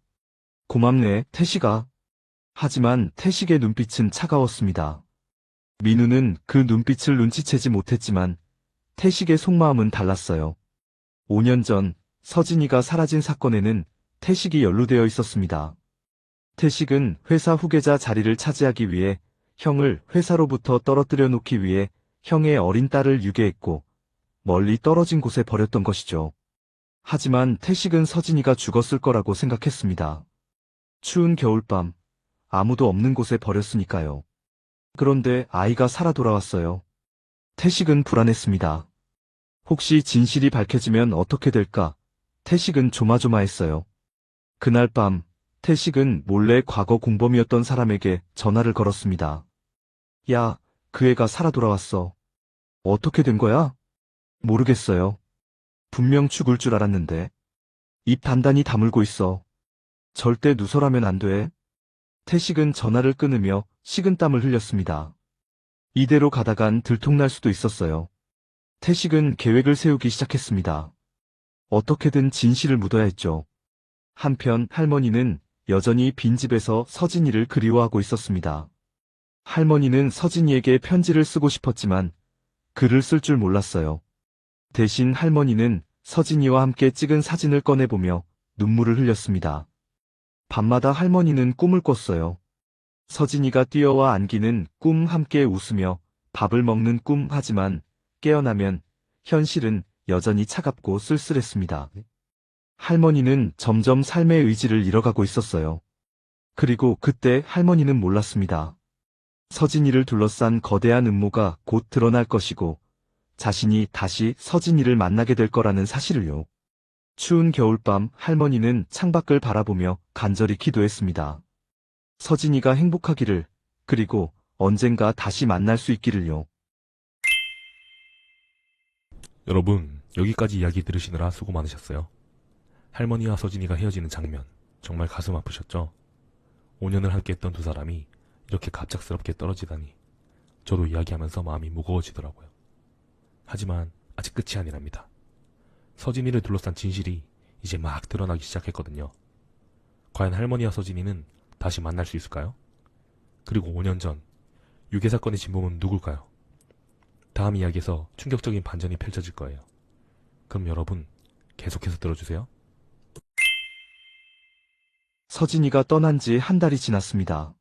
고맙네, 태식아. 하지만 태식의 눈빛은 차가웠습니다. 민우는 그 눈빛을 눈치채지 못했지만 태식의 속마음은 달랐어요. 5년 전 서진이가 사라진 사건에는 태식이 연루되어 있었습니다. 태식은 회사 후계자 자리를 차지하기 위해 형을 회사로부터 떨어뜨려 놓기 위해 형의 어린 딸을 유괴했고 멀리 떨어진 곳에 버렸던 것이죠. 하지만 태식은 서진이가 죽었을 거라고 생각했습니다. 추운 겨울밤, 아무도 없는 곳에 버렸으니까요. 그런데 아이가 살아 돌아왔어요. 태식은 불안했습니다. 혹시 진실이 밝혀지면 어떻게 될까? 태식은 조마조마했어요. 그날 밤, 태식은 몰래 과거 공범이었던 사람에게 전화를 걸었습니다. 야, 그 애가 살아 돌아왔어. 어떻게 된 거야? 모르겠어요. 분명 죽을 줄 알았는데. 입 단단히 다물고 있어. 절대 누설하면 안 돼. 태식은 전화를 끊으며 식은땀을 흘렸습니다. 이대로 가다간 들통날 수도 있었어요. 태식은 계획을 세우기 시작했습니다. 어떻게든 진실을 묻어야 했죠. 한편 할머니는 여전히 빈집에서 서진이를 그리워하고 있었습니다. 할머니는 서진이에게 편지를 쓰고 싶었지만 글을 쓸 줄 몰랐어요. 대신 할머니는 서진이와 함께 찍은 사진을 꺼내보며 눈물을 흘렸습니다. 밤마다 할머니는 꿈을 꿨어요. 서진이가 뛰어와 안기는 꿈, 함께 웃으며 밥을 먹는 꿈. 하지만 깨어나면 현실은 여전히 차갑고 쓸쓸했습니다. 할머니는 점점 삶의 의지를 잃어가고 있었어요. 그리고 그때 할머니는 몰랐습니다. 서진이를 둘러싼 거대한 음모가 곧 드러날 것이고 자신이 다시 서진이를 만나게 될 거라는 사실을요. 추운 겨울밤 할머니는 창밖을 바라보며 간절히 기도했습니다. 서진이가 행복하기를, 그리고 언젠가 다시 만날 수 있기를요. 여러분, 여기까지 이야기 들으시느라 수고 많으셨어요. 할머니와 서진이가 헤어지는 장면, 정말 가슴 아프셨죠? 5년을 함께했던 두 사람이 이렇게 갑작스럽게 떨어지다니 저도 이야기하면서 마음이 무거워지더라고요. 하지만 아직 끝이 아니랍니다. 서진이를 둘러싼 진실이 이제 막 드러나기 시작했거든요. 과연 할머니와 서진이는 다시 만날 수 있을까요? 그리고 5년 전 유괴 사건의 진범은 누굴까요? 다음 이야기에서 충격적인 반전이 펼쳐질 거예요. 그럼 여러분 계속해서 들어주세요. 서진이가 떠난 지 한 달이 지났습니다.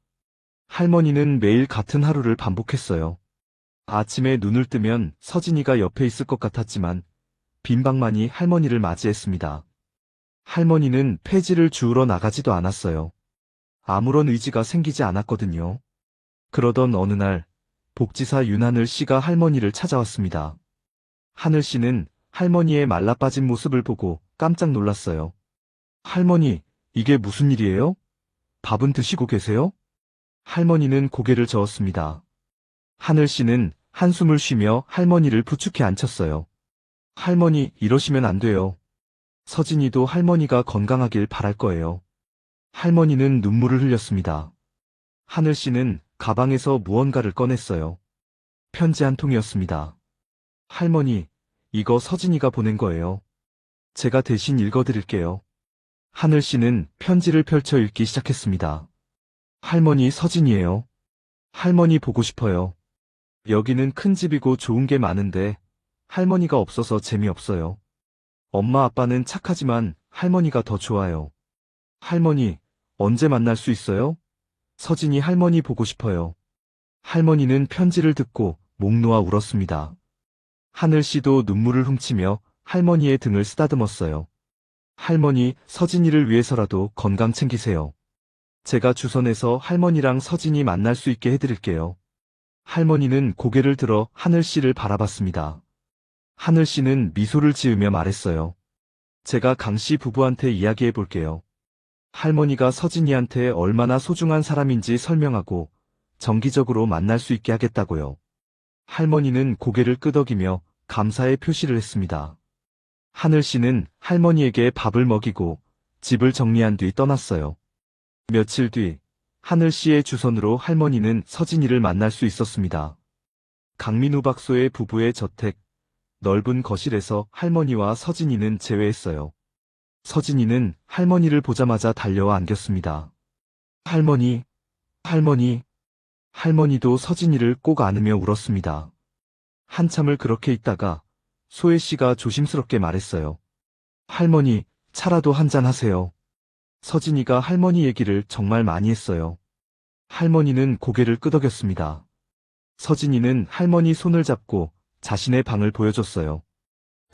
할머니는 매일 같은 하루를 반복했어요. 아침에 눈을 뜨면 서진이가 옆에 있을 것 같았지만 빈 방만이 할머니를 맞이했습니다. 할머니는 폐지를 주우러 나가지도 않았어요. 아무런 의지가 생기지 않았거든요. 그러던 어느 날 복지사 윤하늘 씨가 할머니를 찾아왔습니다. 하늘 씨는 할머니의 말라빠진 모습을 보고 깜짝 놀랐어요. 할머니, 이게 무슨 일이에요? 밥은 드시고 계세요? 할머니는 고개를 저었습니다. 하늘 씨는 한숨을 쉬며 할머니를 부축해 앉혔어요. 할머니, 이러시면 안 돼요. 서진이도 할머니가 건강하길 바랄 거예요. 할머니는 눈물을 흘렸습니다. 하늘 씨는 가방에서 무언가를 꺼냈어요. 편지 한 통이었습니다. 할머니, 이거 서진이가 보낸 거예요. 제가 대신 읽어드릴게요. 하늘 씨는 편지를 펼쳐 읽기 시작했습니다. 할머니 서진이에요. 할머니 보고 싶어요. 여기는 큰 집이고 좋은 게 많은데 할머니가 없어서 재미없어요. 엄마 아빠는 착하지만 할머니가 더 좋아요. 할머니, 언제 만날 수 있어요? 서진이 할머니 보고 싶어요. 할머니는 편지를 듣고 목 놓아 울었습니다. 하늘 씨도 눈물을 훔치며 할머니의 등을 쓰다듬었어요. 할머니, 서진이를 위해서라도 건강 챙기세요. 제가 주선해서 할머니랑 서진이 만날 수 있게 해드릴게요. 할머니는 고개를 들어 하늘 씨를 바라봤습니다. 하늘 씨는 미소를 지으며 말했어요. 제가 강 씨 부부한테 이야기해 볼게요. 할머니가 서진이한테 얼마나 소중한 사람인지 설명하고 정기적으로 만날 수 있게 하겠다고요. 할머니는 고개를 끄덕이며 감사의 표시를 했습니다. 하늘 씨는 할머니에게 밥을 먹이고 집을 정리한 뒤 떠났어요. 며칠 뒤 하늘 씨의 주선으로 할머니는 서진이를 만날 수 있었습니다. 강민우 박소의 부부의 저택, 넓은 거실에서 할머니와 서진이는 재회했어요. 서진이는 할머니를 보자마자 달려와 안겼습니다. 할머니, 할머니. 할머니도 서진이를 꼭 안으며 울었습니다. 한참을 그렇게 있다가 소혜 씨가 조심스럽게 말했어요. 할머니, 차라도 한잔 하세요. 서진이가 할머니 얘기를 정말 많이 했어요. 할머니는 고개를 끄덕였습니다. 서진이는 할머니 손을 잡고 자신의 방을 보여줬어요.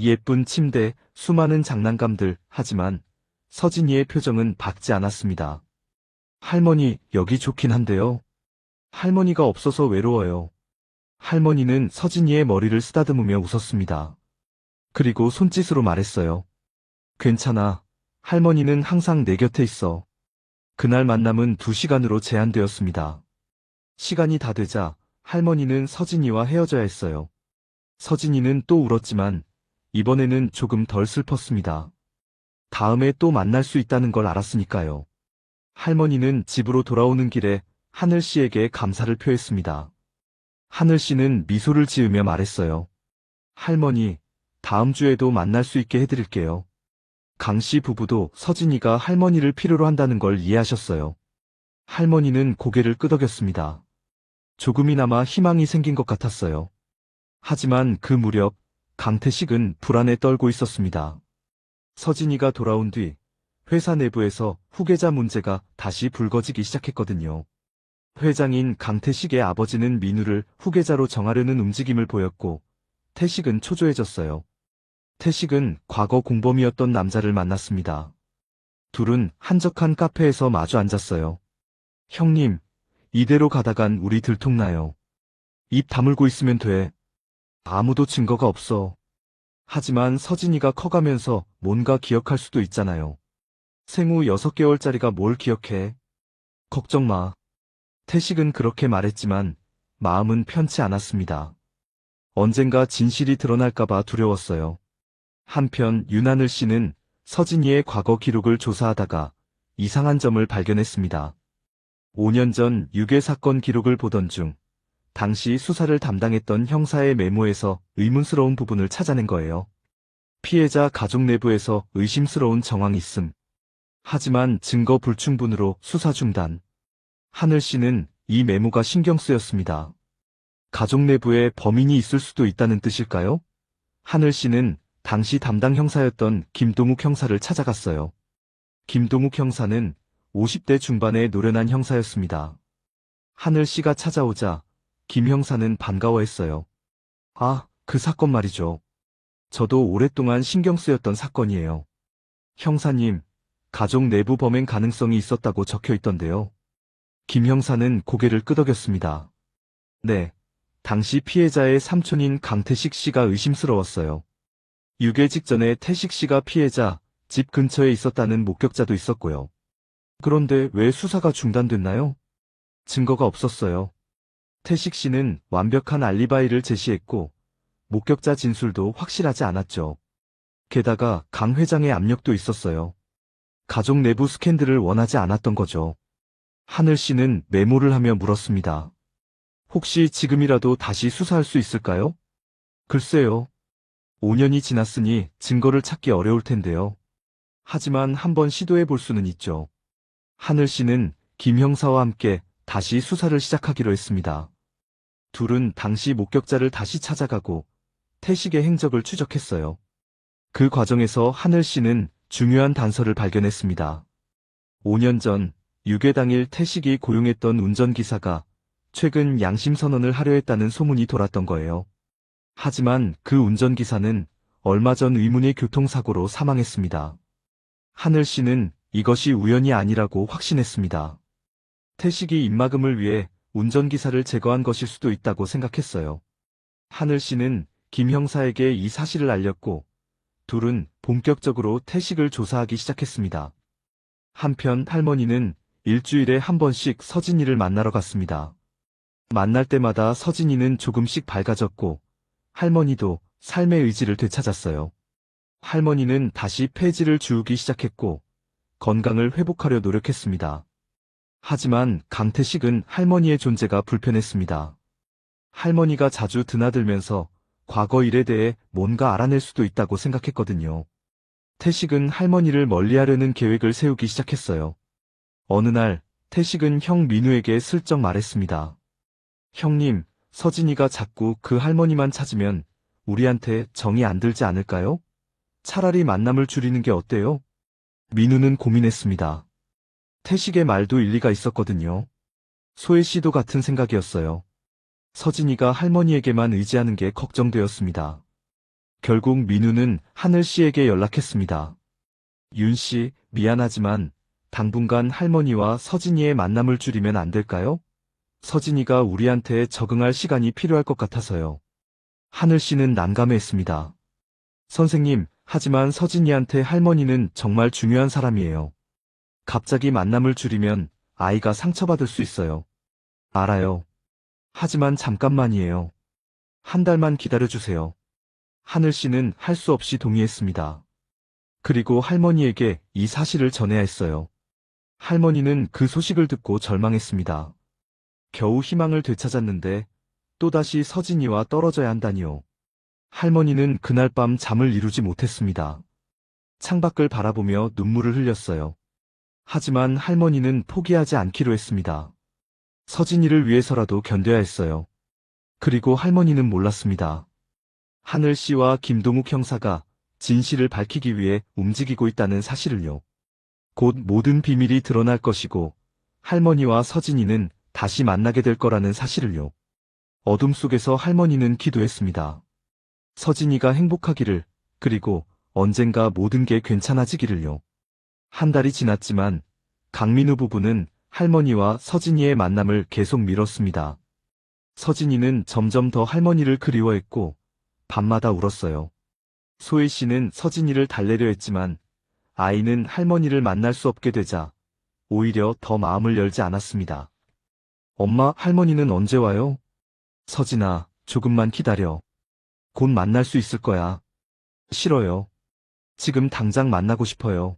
예쁜 침대, 수많은 장난감들, 하지만 서진이의 표정은 밝지 않았습니다. 할머니, 여기 좋긴 한데요. 할머니가 없어서 외로워요. 할머니는 서진이의 머리를 쓰다듬으며 웃었습니다. 그리고 손짓으로 말했어요. 괜찮아. 할머니는 항상 내 곁에 있어. 그날 만남은 2시간으로 제한되었습니다. 시간이 다 되자 할머니는 서진이와 헤어져야 했어요. 서진이는 또 울었지만 이번에는 조금 덜 슬펐습니다. 다음에 또 만날 수 있다는 걸 알았으니까요. 할머니는 집으로 돌아오는 길에 하늘 씨에게 감사를 표했습니다. 하늘 씨는 미소를 지으며 말했어요. 할머니, 다음 주에도 만날 수 있게 해드릴게요. 강 씨 부부도 서진이가 할머니를 필요로 한다는 걸 이해하셨어요. 할머니는 고개를 끄덕였습니다. 조금이나마 희망이 생긴 것 같았어요. 하지만 그 무렵 강태식은 불안에 떨고 있었습니다. 서진이가 돌아온 뒤 회사 내부에서 후계자 문제가 다시 불거지기 시작했거든요. 회장인 강태식의 아버지는 민우를 후계자로 정하려는 움직임을 보였고 태식은 초조해졌어요. 태식은 과거 공범이었던 남자를 만났습니다. 둘은 한적한 카페에서 마주 앉았어요. 형님, 이대로 가다간 우리 들통나요. 입 다물고 있으면 돼. 아무도 증거가 없어. 하지만 서진이가 커가면서 뭔가 기억할 수도 있잖아요. 생후 6개월짜리가 뭘 기억해? 걱정 마. 태식은 그렇게 말했지만 마음은 편치 않았습니다. 언젠가 진실이 드러날까봐 두려웠어요. 한편 윤하늘 씨는 서진이의 과거 기록을 조사하다가 이상한 점을 발견했습니다. 5년 전 유괴 사건 기록을 보던 중 당시 수사를 담당했던 형사의 메모에서 의문스러운 부분을 찾아낸 거예요. 피해자 가족 내부에서 의심스러운 정황이 있음. 하지만 증거 불충분으로 수사 중단. 하늘 씨는 이 메모가 신경 쓰였습니다. 가족 내부에 범인이 있을 수도 있다는 뜻일까요? 하늘 씨는 당시 담당 형사였던 김동욱 형사를 찾아갔어요. 김동욱 형사는 50대 중반의 노련한 형사였습니다. 하늘 씨가 찾아오자 김 형사는 반가워했어요. 아, 그 사건 말이죠. 저도 오랫동안 신경 쓰였던 사건이에요. 형사님, 가족 내부 범행 가능성이 있었다고 적혀 있던데요. 김 형사는 고개를 끄덕였습니다. 네, 당시 피해자의 삼촌인 강태식 씨가 의심스러웠어요. 유괴 직전에 태식 씨가 피해자 집 근처에 있었다는 목격자도 있었고요. 그런데 왜 수사가 중단됐나요? 증거가 없었어요. 태식 씨는 완벽한 알리바이를 제시했고 목격자 진술도 확실하지 않았죠. 게다가 강 회장의 압력도 있었어요. 가족 내부 스캔들을 원하지 않았던 거죠. 하늘 씨는 메모를 하며 물었습니다. 혹시 지금이라도 다시 수사할 수 있을까요? 글쎄요. 5년이 지났으니 증거를 찾기 어려울 텐데요. 하지만 한번 시도해 볼 수는 있죠. 하늘 씨는 김 형사와 함께 다시 수사를 시작하기로 했습니다. 둘은 당시 목격자를 다시 찾아가고 태식의 행적을 추적했어요. 그 과정에서 하늘 씨는 중요한 단서를 발견했습니다. 5년 전 유괴 당일 태식이 고용했던 운전기사가 최근 양심선언을 하려 했다는 소문이 돌았던 거예요. 하지만 그 운전기사는 얼마 전 의문의 교통사고로 사망했습니다. 하늘 씨는 이것이 우연이 아니라고 확신했습니다. 태식이 입막음을 위해 운전기사를 제거한 것일 수도 있다고 생각했어요. 하늘 씨는 김 형사에게 이 사실을 알렸고 둘은 본격적으로 태식을 조사하기 시작했습니다. 한편 할머니는 일주일에 한 번씩 서진이를 만나러 갔습니다. 만날 때마다 서진이는 조금씩 밝아졌고 할머니도 삶의 의지를 되찾았어요. 할머니는 다시 폐지를 주우기 시작했고 건강을 회복하려 노력했습니다. 하지만 강태식은 할머니의 존재가 불편했습니다. 할머니가 자주 드나들면서 과거 일에 대해 뭔가 알아낼 수도 있다고 생각했거든요. 태식은 할머니를 멀리하려는 계획을 세우기 시작했어요. 어느 날 태식은 형 민우에게 슬쩍 말했습니다. 형님, 서진이가 자꾸 그 할머니만 찾으면 우리한테 정이 안 들지 않을까요? 차라리 만남을 줄이는 게 어때요? 민우는 고민했습니다. 태식의 말도 일리가 있었거든요. 소혜 씨도 같은 생각이었어요. 서진이가 할머니에게만 의지하는 게 걱정되었습니다. 결국 민우는 하늘 씨에게 연락했습니다. 윤 씨, 미안하지만 당분간 할머니와 서진이의 만남을 줄이면 안 될까요? 서진이가 우리한테 적응할 시간이 필요할 것 같아서요. 하늘 씨는 난감해했습니다. 선생님, 하지만 서진이한테 할머니는 정말 중요한 사람이에요. 갑자기 만남을 줄이면 아이가 상처받을 수 있어요. 알아요. 하지만 잠깐만이에요. 한 달만 기다려주세요. 하늘 씨는 할 수 없이 동의했습니다. 그리고 할머니에게 이 사실을 전해야 했어요. 할머니는 그 소식을 듣고 절망했습니다. 겨우 희망을 되찾았는데 또다시 서진이와 떨어져야 한다니요. 할머니는 그날 밤 잠을 이루지 못했습니다. 창밖을 바라보며 눈물을 흘렸어요. 하지만 할머니는 포기하지 않기로 했습니다. 서진이를 위해서라도 견뎌야 했어요. 그리고 할머니는 몰랐습니다. 하늘 씨와 김동욱 형사가 진실을 밝히기 위해 움직이고 있다는 사실을요. 곧 모든 비밀이 드러날 것이고 할머니와 서진이는 다시 만나게 될 거라는 사실을요. 어둠 속에서 할머니는 기도했습니다. 서진이가 행복하기를, 그리고 언젠가 모든 게 괜찮아지기를요. 한 달이 지났지만 강민우 부부는 할머니와 서진이의 만남을 계속 미뤘습니다. 서진이는 점점 더 할머니를 그리워했고 밤마다 울었어요. 소혜 씨는 서진이를 달래려 했지만 아이는 할머니를 만날 수 없게 되자 오히려 더 마음을 열지 않았습니다. 엄마, 할머니는 언제 와요? 서진아, 조금만 기다려. 곧 만날 수 있을 거야. 싫어요. 지금 당장 만나고 싶어요.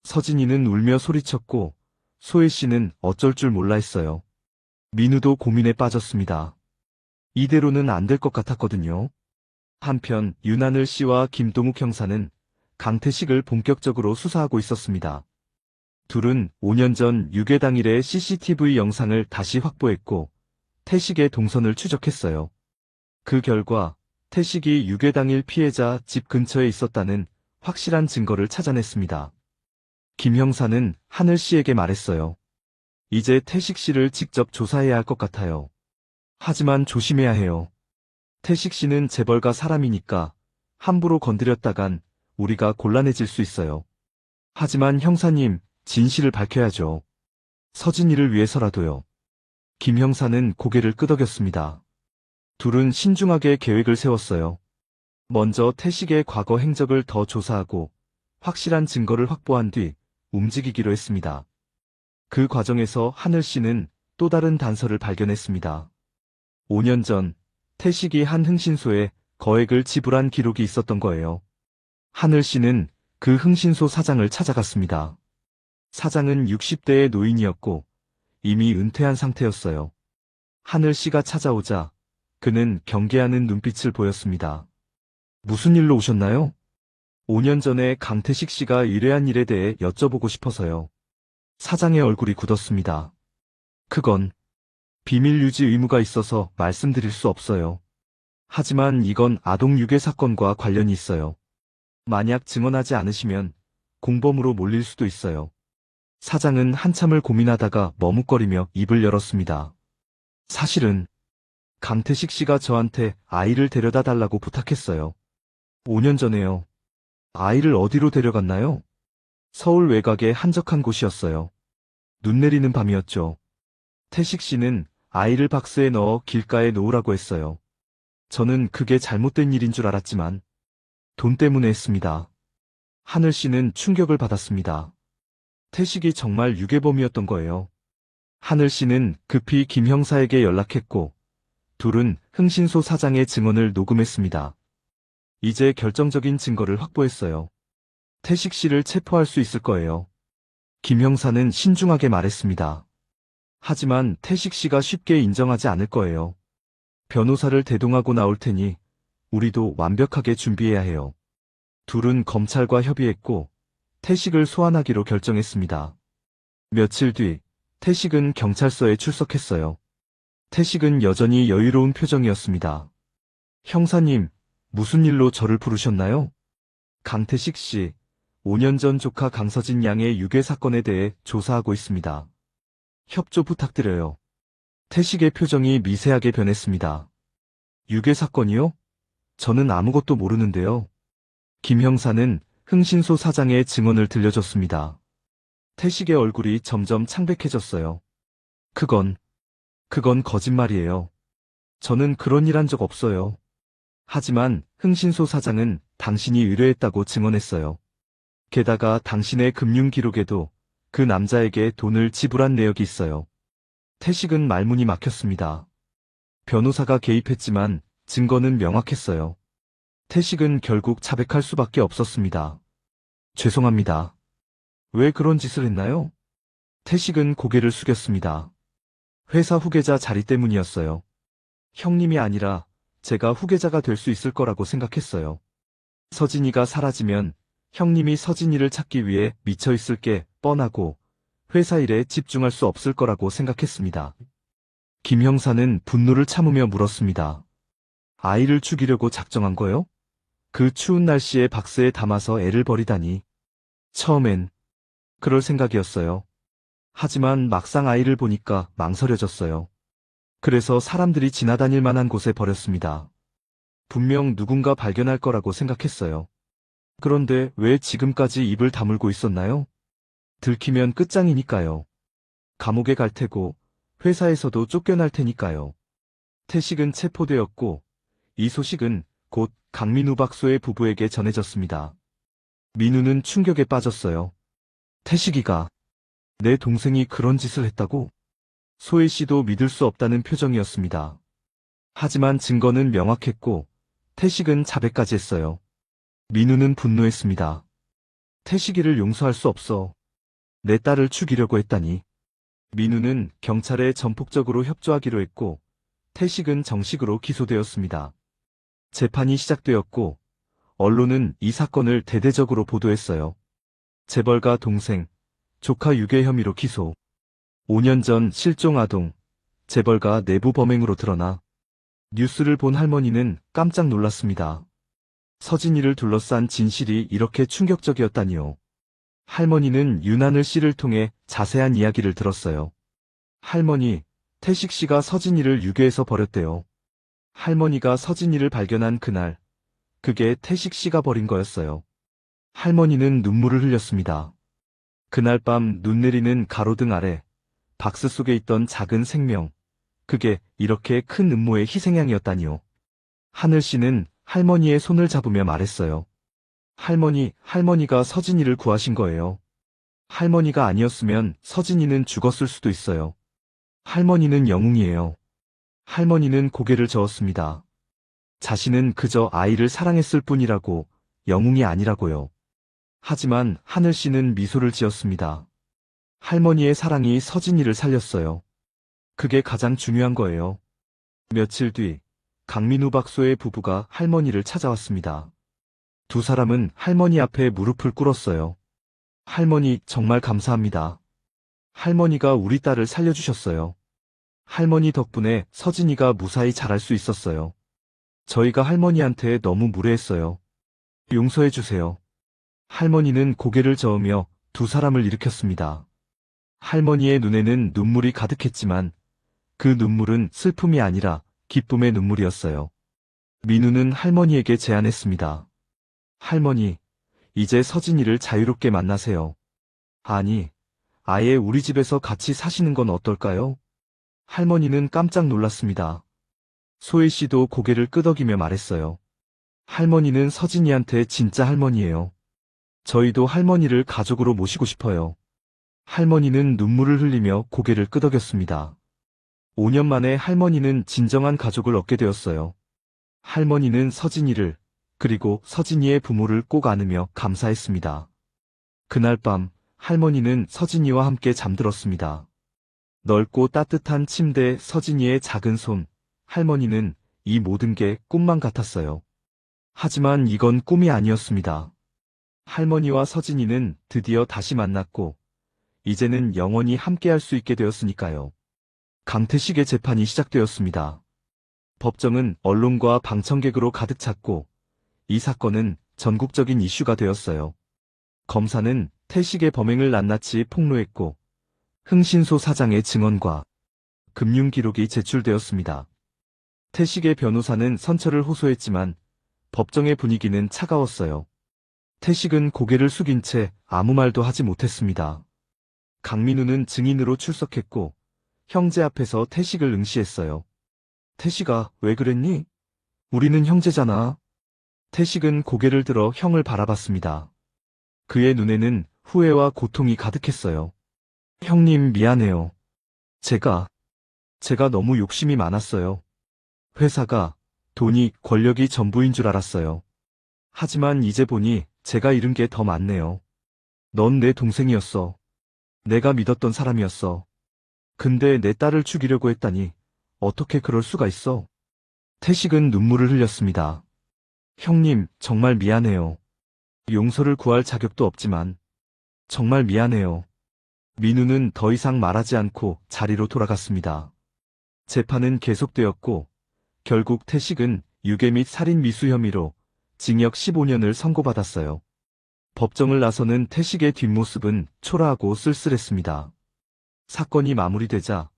서진이는 울며 소리쳤고 소혜 씨는 어쩔 줄 몰라 했어요. 민우도 고민에 빠졌습니다. 이대로는 안 될 것 같았거든요. 한편 윤하늘 씨와 김동욱 형사는 강태식을 본격적으로 수사하고 있었습니다. 둘은 5년 전 유괴 당일의 CCTV 영상을 다시 확보했고 태식의 동선을 추적했어요. 그 결과 태식이 유괴 당일 피해자 집 근처에 있었다는 확실한 증거를 찾아냈습니다. 김 형사는 하늘 씨에게 말했어요. 이제 태식 씨를 직접 조사해야 할 것 같아요. 하지만 조심해야 해요. 태식 씨는 재벌가 사람이니까 함부로 건드렸다간 우리가 곤란해질 수 있어요. 하지만 형사님, 진실을 밝혀야죠. 서진이를 위해서라도요. 김 형사는 고개를 끄덕였습니다. 둘은 신중하게 계획을 세웠어요. 먼저 태식의 과거 행적을 더 조사하고 확실한 증거를 확보한 뒤 움직이기로 했습니다. 그 과정에서 하늘 씨는 또 다른 단서를 발견했습니다. 5년 전 태식이 한 흥신소에 거액을 지불한 기록이 있었던 거예요. 하늘 씨는 그 흥신소 사장을 찾아갔습니다. 사장은 60대의 노인이었고 이미 은퇴한 상태였어요. 하늘 씨가 찾아오자 그는 경계하는 눈빛을 보였습니다. 무슨 일로 오셨나요? 5년 전에 강태식 씨가 의뢰한 일에 대해 여쭤보고 싶어서요. 사장의 얼굴이 굳었습니다. 그건 비밀 유지 의무가 있어서 말씀드릴 수 없어요. 하지만 이건 아동 유괴 사건과 관련이 있어요. 만약 증언하지 않으시면 공범으로 몰릴 수도 있어요. 사장은 한참을 고민하다가 머뭇거리며 입을 열었습니다. 사실은 강태식 씨가 저한테 아이를 데려다 달라고 부탁했어요. 5년 전에요. 아이를 어디로 데려갔나요? 서울 외곽의 한적한 곳이었어요. 눈 내리는 밤이었죠. 태식 씨는 아이를 박스에 넣어 길가에 놓으라고 했어요. 저는 그게 잘못된 일인 줄 알았지만 돈 때문에 했습니다. 하늘 씨는 충격을 받았습니다. 태식이 정말 유괴범이었던 거예요. 하늘 씨는 급히 김 형사에게 연락했고 둘은 흥신소 사장의 증언을 녹음했습니다. 이제 결정적인 증거를 확보했어요. 태식 씨를 체포할 수 있을 거예요. 김 형사는 신중하게 말했습니다. 하지만 태식 씨가 쉽게 인정하지 않을 거예요. 변호사를 대동하고 나올 테니 우리도 완벽하게 준비해야 해요. 둘은 검찰과 협의했고 태식을 소환하기로 결정했습니다. 며칠 뒤 태식은 경찰서에 출석했어요. 태식은 여전히 여유로운 표정이었습니다. 형사님, 무슨 일로 저를 부르셨나요? 강태식 씨, 5년 전 조카 강서진 양의 유괴 사건에 대해 조사하고 있습니다. 협조 부탁드려요. 태식의 표정이 미세하게 변했습니다. 유괴 사건이요? 저는 아무것도 모르는데요. 김 형사는 흥신소 사장의 증언을 들려줬습니다. 태식의 얼굴이 점점 창백해졌어요. 그건 거짓말이에요. 저는 그런 일 한 적 없어요. 하지만 흥신소 사장은 당신이 의뢰했다고 증언했어요. 게다가 당신의 금융 기록에도 그 남자에게 돈을 지불한 내역이 있어요. 태식은 말문이 막혔습니다. 변호사가 개입했지만 증거는 명확했어요. 태식은 결국 자백할 수밖에 없었습니다. 죄송합니다. 왜 그런 짓을 했나요? 태식은 고개를 숙였습니다. 회사 후계자 자리 때문이었어요. 형님이 아니라 제가 후계자가 될 수 있을 거라고 생각했어요. 서진이가 사라지면 형님이 서진이를 찾기 위해 미쳐 있을 게 뻔하고 회사 일에 집중할 수 없을 거라고 생각했습니다. 김 형사는 분노를 참으며 물었습니다. 아이를 죽이려고 작정한 거요? 그 추운 날씨에 박스에 담아서 애를 버리다니. 처음엔 그럴 생각이었어요. 하지만 막상 아이를 보니까 망설여졌어요. 그래서 사람들이 지나다닐 만한 곳에 버렸습니다. 분명 누군가 발견할 거라고 생각했어요. 그런데 왜 지금까지 입을 다물고 있었나요? 들키면 끝장이니까요. 감옥에 갈 테고 회사에서도 쫓겨날 테니까요. 태식은 체포되었고 이 소식은 곧 강민우 박소의 부부에게 전해졌습니다. 민우는 충격에 빠졌어요. 태식이가 내 동생이 그런 짓을 했다고? 소혜 씨도 믿을 수 없다는 표정이었습니다. 하지만 증거는 명확했고 태식은 자백까지 했어요. 민우는 분노했습니다. 태식이를 용서할 수 없어. 내 딸을 죽이려고 했다니. 민우는 경찰에 전폭적으로 협조하기로 했고 태식은 정식으로 기소되었습니다. 재판이 시작되었고, 언론은 이 사건을 대대적으로 보도했어요. 재벌가 동생, 조카 유괴 혐의로 기소. 5년 전 실종 아동, 재벌가 내부 범행으로 드러나. 뉴스를 본 할머니는 깜짝 놀랐습니다. 서진이를 둘러싼 진실이 이렇게 충격적이었다니요. 할머니는 윤하늘 씨를 통해 자세한 이야기를 들었어요. 할머니, 태식 씨가 서진이를 유괴해서 버렸대요. 할머니가 서진이를 발견한 그날, 그게 태식 씨가 버린 거였어요. 할머니는 눈물을 흘렸습니다. 그날 밤 눈 내리는 가로등 아래, 박스 속에 있던 작은 생명, 그게 이렇게 큰 음모의 희생양이었다니요. 하늘 씨는 할머니의 손을 잡으며 말했어요. 할머니가 서진이를 구하신 거예요. 할머니가 아니었으면 서진이는 죽었을 수도 있어요. 할머니는 영웅이에요. 할머니는 고개를 저었습니다. 자신은 그저 아이를 사랑했을 뿐이라고, 영웅이 아니라고요. 하지만 하늘 씨는 미소를 지었습니다. 할머니의 사랑이 서진이를 살렸어요. 그게 가장 중요한 거예요. 며칠 뒤, 강민우 박소의 부부가 할머니를 찾아왔습니다. 두 사람은 할머니 앞에 무릎을 꿇었어요. 할머니, 정말 감사합니다. 할머니가 우리 딸을 살려주셨어요. 할머니 덕분에 서진이가 무사히 자랄 수 있었어요. 저희가 할머니한테 너무 무례했어요. 용서해주세요. 할머니는 고개를 저으며 두 사람을 일으켰습니다. 할머니의 눈에는 눈물이 가득했지만 그 눈물은 슬픔이 아니라 기쁨의 눈물이었어요. 민우는 할머니에게 제안했습니다. 할머니, 이제 서진이를 자유롭게 만나세요. 아니, 아예 우리 집에서 같이 사시는 건 어떨까요? 할머니는 깜짝 놀랐습니다. 소희 씨도 고개를 끄덕이며 말했어요. 할머니는 서진이한테 진짜 할머니예요. 저희도 할머니를 가족으로 모시고 싶어요. 할머니는 눈물을 흘리며 고개를 끄덕였습니다. 5년 만에 할머니는 진정한 가족을 얻게 되었어요. 할머니는 서진이를, 그리고 서진이의 부모를 꼭 안으며 감사했습니다. 그날 밤, 할머니는 서진이와 함께 잠들었습니다. 넓고 따뜻한 침대에 서진이의 작은 손, 할머니는 이 모든 게 꿈만 같았어요. 하지만 이건 꿈이 아니었습니다. 할머니와 서진이는 드디어 다시 만났고, 이제는 영원히 함께할 수 있게 되었으니까요. 강태식의 재판이 시작되었습니다. 법정은 언론과 방청객으로 가득 찼고, 이 사건은 전국적인 이슈가 되었어요. 검사는 태식의 범행을 낱낱이 폭로했고, 흥신소 사장의 증언과 금융 기록이 제출되었습니다. 태식의 변호사는 선처를 호소했지만 법정의 분위기는 차가웠어요. 태식은 고개를 숙인 채 아무 말도 하지 못했습니다. 강민우는 증인으로 출석했고 형제 앞에서 태식을 응시했어요. 태식아, 왜 그랬니? 우리는 형제잖아. 태식은 고개를 들어 형을 바라봤습니다. 그의 눈에는 후회와 고통이 가득했어요. 형님, 미안해요. 제가 너무 욕심이 많았어요. 회사가, 돈이, 권력이 전부인 줄 알았어요. 하지만 이제 보니 제가 잃은 게 더 많네요. 넌 내 동생이었어. 내가 믿었던 사람이었어. 근데 내 딸을 죽이려고 했다니, 어떻게 그럴 수가 있어? 태식은 눈물을 흘렸습니다. 형님, 정말 미안해요. 용서를 구할 자격도 없지만, 정말 미안해요. 민우는 더 이상 말하지 않고 자리로 돌아갔습니다. 재판은 계속되었고, 결국 태식은 유괴 및 살인 미수 혐의로 징역 15년을 선고받았어요. 법정을 나서는 태식의 뒷모습은 초라하고 쓸쓸했습니다. 사건이 마무리되자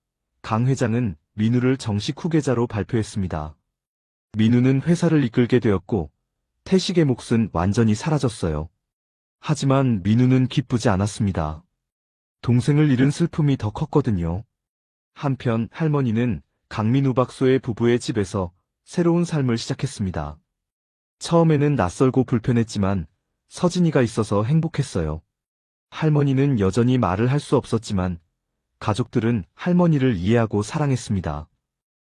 강 회장은 민우를 정식 후계자로 발표했습니다. 민우는 회사를 이끌게 되었고 태식의 몫은 완전히 사라졌어요. 하지만 민우는 기쁘지 않았습니다. 동생을 잃은 슬픔이 더 컸거든요. 한편 할머니는 강민우 박소의 부부의 집에서 새로운 삶을 시작했습니다. 처음에는 낯설고 불편했지만 서진이가 있어서 행복했어요. 할머니는 여전히 말을 할 수 없었지만 가족들은 할머니를 이해하고 사랑했습니다.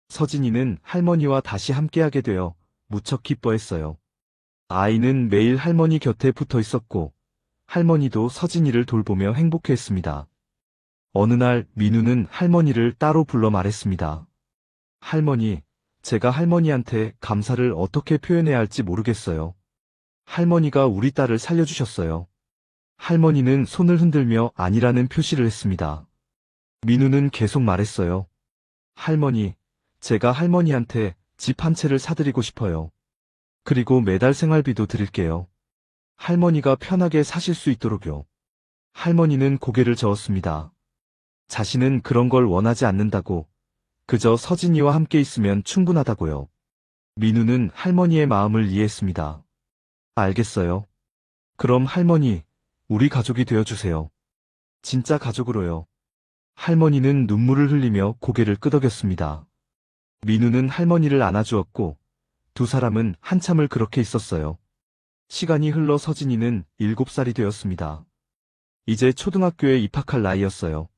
서진이는 할머니와 다시 함께하게 되어 무척 기뻐했어요. 아이는 매일 할머니 곁에 붙어 있었고 할머니도 서진이를 돌보며 행복해했습니다. 어느 날 민우는 할머니를 따로 불러 말했습니다. 할머니, 제가 할머니한테 감사를 어떻게 표현해야 할지 모르겠어요. 할머니가 우리 딸을 살려주셨어요. 할머니는 손을 흔들며 아니라는 표시를 했습니다. 민우는 계속 말했어요. 할머니, 제가 할머니한테 집 한 채를 사드리고 싶어요. 그리고 매달 생활비도 드릴게요. 할머니가 편하게 사실 수 있도록요. 할머니는 고개를 저었습니다. 자신은 그런 걸 원하지 않는다고, 그저 서진이와 함께 있으면 충분하다고요. 민우는 할머니의 마음을 이해했습니다. 알겠어요. 그럼 할머니, 우리 가족이 되어주세요. 진짜 가족으로요. 할머니는 눈물을 흘리며 고개를 끄덕였습니다. 민우는 할머니를 안아주었고, 두 사람은 한참을 그렇게 있었어요. 시간이 흘러 서진이는 7살이 되었습니다. 이제 초등학교에 입학할 나이였어요.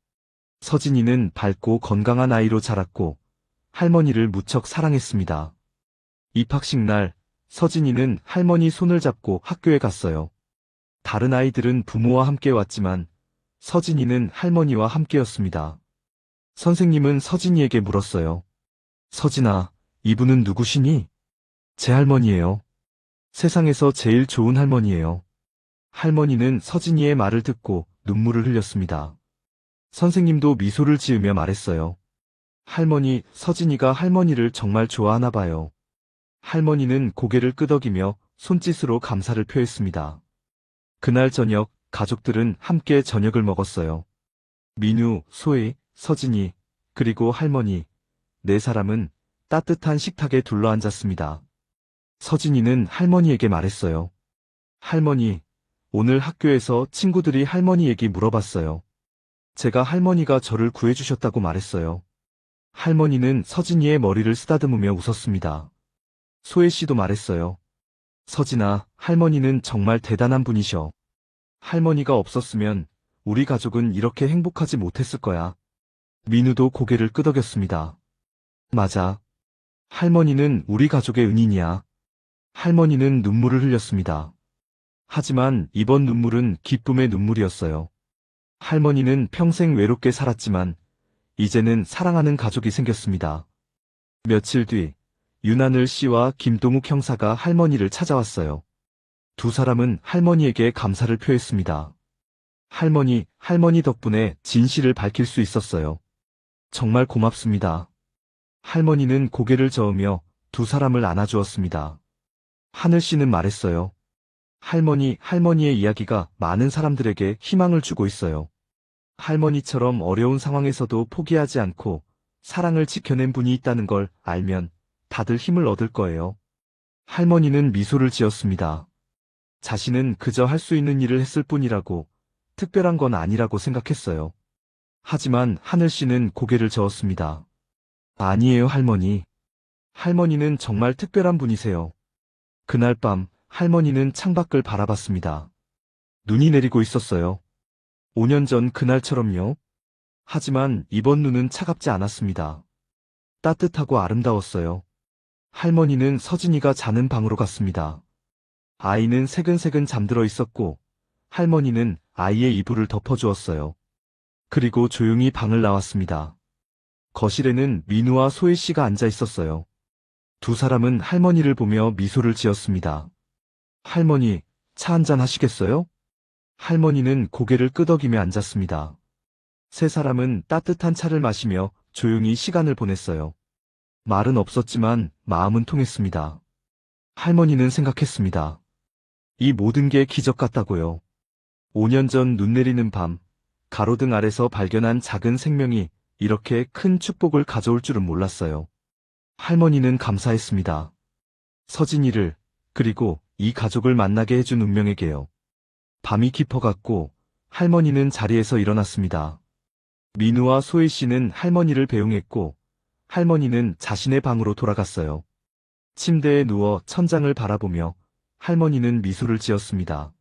서진이는 밝고 건강한 아이로 자랐고, 할머니를 무척 사랑했습니다. 입학식 날, 서진이는 할머니 손을 잡고 학교에 갔어요. 다른 아이들은 부모와 함께 왔지만, 서진이는 할머니와 함께였습니다. 선생님은 서진이에게 물었어요. 서진아, 이분은 누구시니? 제 할머니예요. 세상에서 제일 좋은 할머니예요. 할머니는 서진이의 말을 듣고 눈물을 흘렸습니다. 선생님도 미소를 지으며 말했어요. 할머니, 서진이가 할머니를 정말 좋아하나 봐요. 할머니는 고개를 끄덕이며 손짓으로 감사를 표했습니다. 그날 저녁, 가족들은 함께 저녁을 먹었어요. 민우, 소희, 서진이, 그리고 할머니, 네 사람은 따뜻한 식탁에 둘러앉았습니다. 서진이는 할머니에게 말했어요. 할머니, 오늘 학교에서 친구들이 할머니 얘기 물어봤어요. 제가 할머니가 저를 구해주셨다고 말했어요. 할머니는 서진이의 머리를 쓰다듬으며 웃었습니다. 소혜 씨도 말했어요. 서진아, 할머니는 정말 대단한 분이셔. 할머니가 없었으면 우리 가족은 이렇게 행복하지 못했을 거야. 민우도 고개를 끄덕였습니다. 맞아. 할머니는 우리 가족의 은인이야. 할머니는 눈물을 흘렸습니다. 하지만 이번 눈물은 기쁨의 눈물이었어요. 할머니는 평생 외롭게 살았지만 이제는 사랑하는 가족이 생겼습니다. 며칠 뒤 윤하늘 씨와 김동욱 형사가 할머니를 찾아왔어요. 두 사람은 할머니에게 감사를 표했습니다. 할머니 덕분에 진실을 밝힐 수 있었어요. 정말 고맙습니다. 할머니는 고개를 저으며 두 사람을 안아주었습니다. 하늘 씨는 말했어요. 할머니의 이야기가 많은 사람들에게 희망을 주고 있어요. 할머니처럼 어려운 상황에서도 포기하지 않고 사랑을 지켜낸 분이 있다는 걸 알면 다들 힘을 얻을 거예요. 할머니는 미소를 지었습니다. 자신은 그저 할 수 있는 일을 했을 뿐이라고, 특별한 건 아니라고 생각했어요. 하지만 하늘 씨는 고개를 저었습니다. 아니에요, 할머니. 할머니는 정말 특별한 분이세요. 그날 밤 할머니는 창밖을 바라봤습니다. 눈이 내리고 있었어요. 5년 전 그날처럼요. 하지만 이번 눈은 차갑지 않았습니다. 따뜻하고 아름다웠어요. 할머니는 서진이가 자는 방으로 갔습니다. 아이는 새근새근 잠들어 있었고, 할머니는 아이의 이불을 덮어주었어요. 그리고 조용히 방을 나왔습니다. 거실에는 민우와 소혜 씨가 앉아 있었어요. 두 사람은 할머니를 보며 미소를 지었습니다. 할머니, 차 한잔 하시겠어요? 할머니는 고개를 끄덕이며 앉았습니다. 세 사람은 따뜻한 차를 마시며 조용히 시간을 보냈어요. 말은 없었지만 마음은 통했습니다. 할머니는 생각했습니다. 이 모든 게 기적 같다고요. 5년 전 눈 내리는 밤, 가로등 아래서 발견한 작은 생명이 이렇게 큰 축복을 가져올 줄은 몰랐어요. 할머니는 감사했습니다. 서진이를, 그리고 이 가족을 만나게 해준 운명에게요. 밤이 깊어갔고 할머니는 자리에서 일어났습니다. 민우와 소희 씨는 할머니를 배웅했고 할머니는 자신의 방으로 돌아갔어요. 침대에 누워 천장을 바라보며 할머니는 미소를 지었습니다.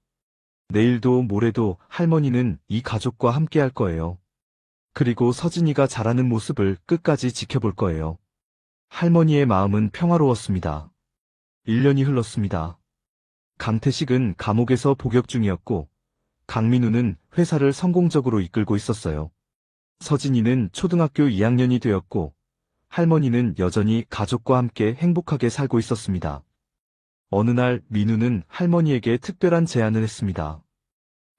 내일도 모레도 할머니는 이 가족과 함께 할 거예요. 그리고 서진이가 자라는 모습을 끝까지 지켜볼 거예요. 할머니의 마음은 평화로웠습니다. 1년이 흘렀습니다. 강태식은 감옥에서 복역 중이었고 강민우는 회사를 성공적으로 이끌고 있었어요. 서진이는 초등학교 2학년이 되었고 할머니는 여전히 가족과 함께 행복하게 살고 있었습니다. 어느 날 민우는 할머니에게 특별한 제안을 했습니다.